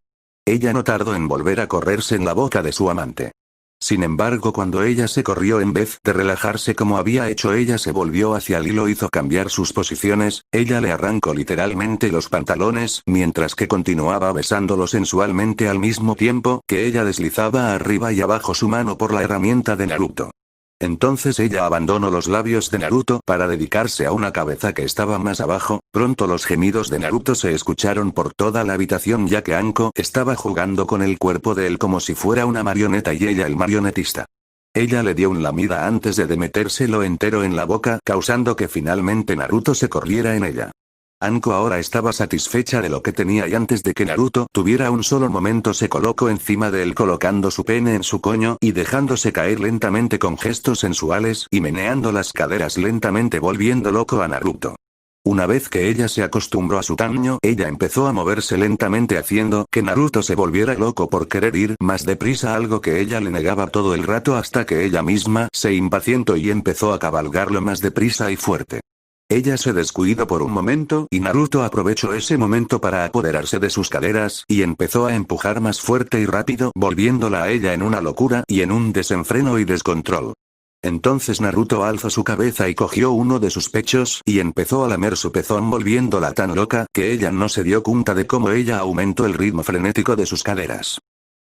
Ella no tardó en volver a correrse en la boca de su amante. Sin embargo, cuando ella se corrió, en vez de relajarse como había hecho, ella se volvió hacia él y lo hizo cambiar sus posiciones. Ella le arrancó literalmente los pantalones, mientras que continuaba besándolo sensualmente al mismo tiempo que ella deslizaba arriba y abajo su mano por la herramienta de Naruto. Entonces ella abandonó los labios de Naruto para dedicarse a una cabeza que estaba más abajo. Pronto los gemidos de Naruto se escucharon por toda la habitación, ya que Anko estaba jugando con el cuerpo de él como si fuera una marioneta y ella el marionetista. Ella le dio un lamida antes de metérselo entero en la boca, causando que finalmente Naruto se corriera en ella. Anko ahora estaba satisfecha de lo que tenía y antes de que Naruto tuviera un solo momento se colocó encima de él, colocando su pene en su coño y dejándose caer lentamente con gestos sensuales y meneando las caderas lentamente, volviendo loco a Naruto. Una vez que ella se acostumbró a su tamaño, ella empezó a moverse lentamente, haciendo que Naruto se volviera loco por querer ir más deprisa, algo que ella le negaba todo el rato, hasta que ella misma se impacientó y empezó a cabalgarlo más deprisa y fuerte. Ella se descuidó por un momento y Naruto aprovechó ese momento para apoderarse de sus caderas y empezó a empujar más fuerte y rápido, volviéndola a ella en una locura y en un desenfreno y descontrol. Entonces Naruto alzó su cabeza y cogió uno de sus pechos y empezó a lamer su pezón, volviéndola tan loca que ella no se dio cuenta de cómo ella aumentó el ritmo frenético de sus caderas.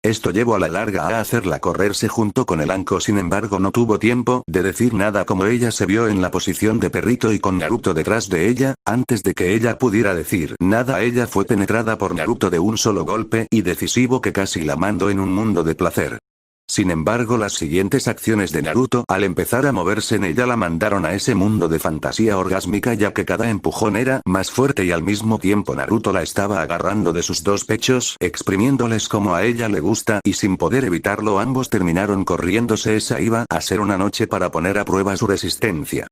Esto llevó a la larga a hacerla correrse junto con el Anko, sin embargo no tuvo tiempo de decir nada como ella se vio en la posición de perrito y con Naruto detrás de ella, antes de que ella pudiera decir nada ella fue penetrada por Naruto de un solo golpe y decisivo que casi la mandó en un mundo de placer. Sin embargo, las siguientes acciones de Naruto al empezar a moverse en ella la mandaron a ese mundo de fantasía orgásmica, ya que cada empujón era más fuerte y al mismo tiempo Naruto la estaba agarrando de sus dos pechos, exprimiéndoles como a ella le gusta, y sin poder evitarlo ambos terminaron corriéndose. Esa iba a ser una noche para poner a prueba su resistencia.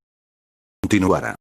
Continuará.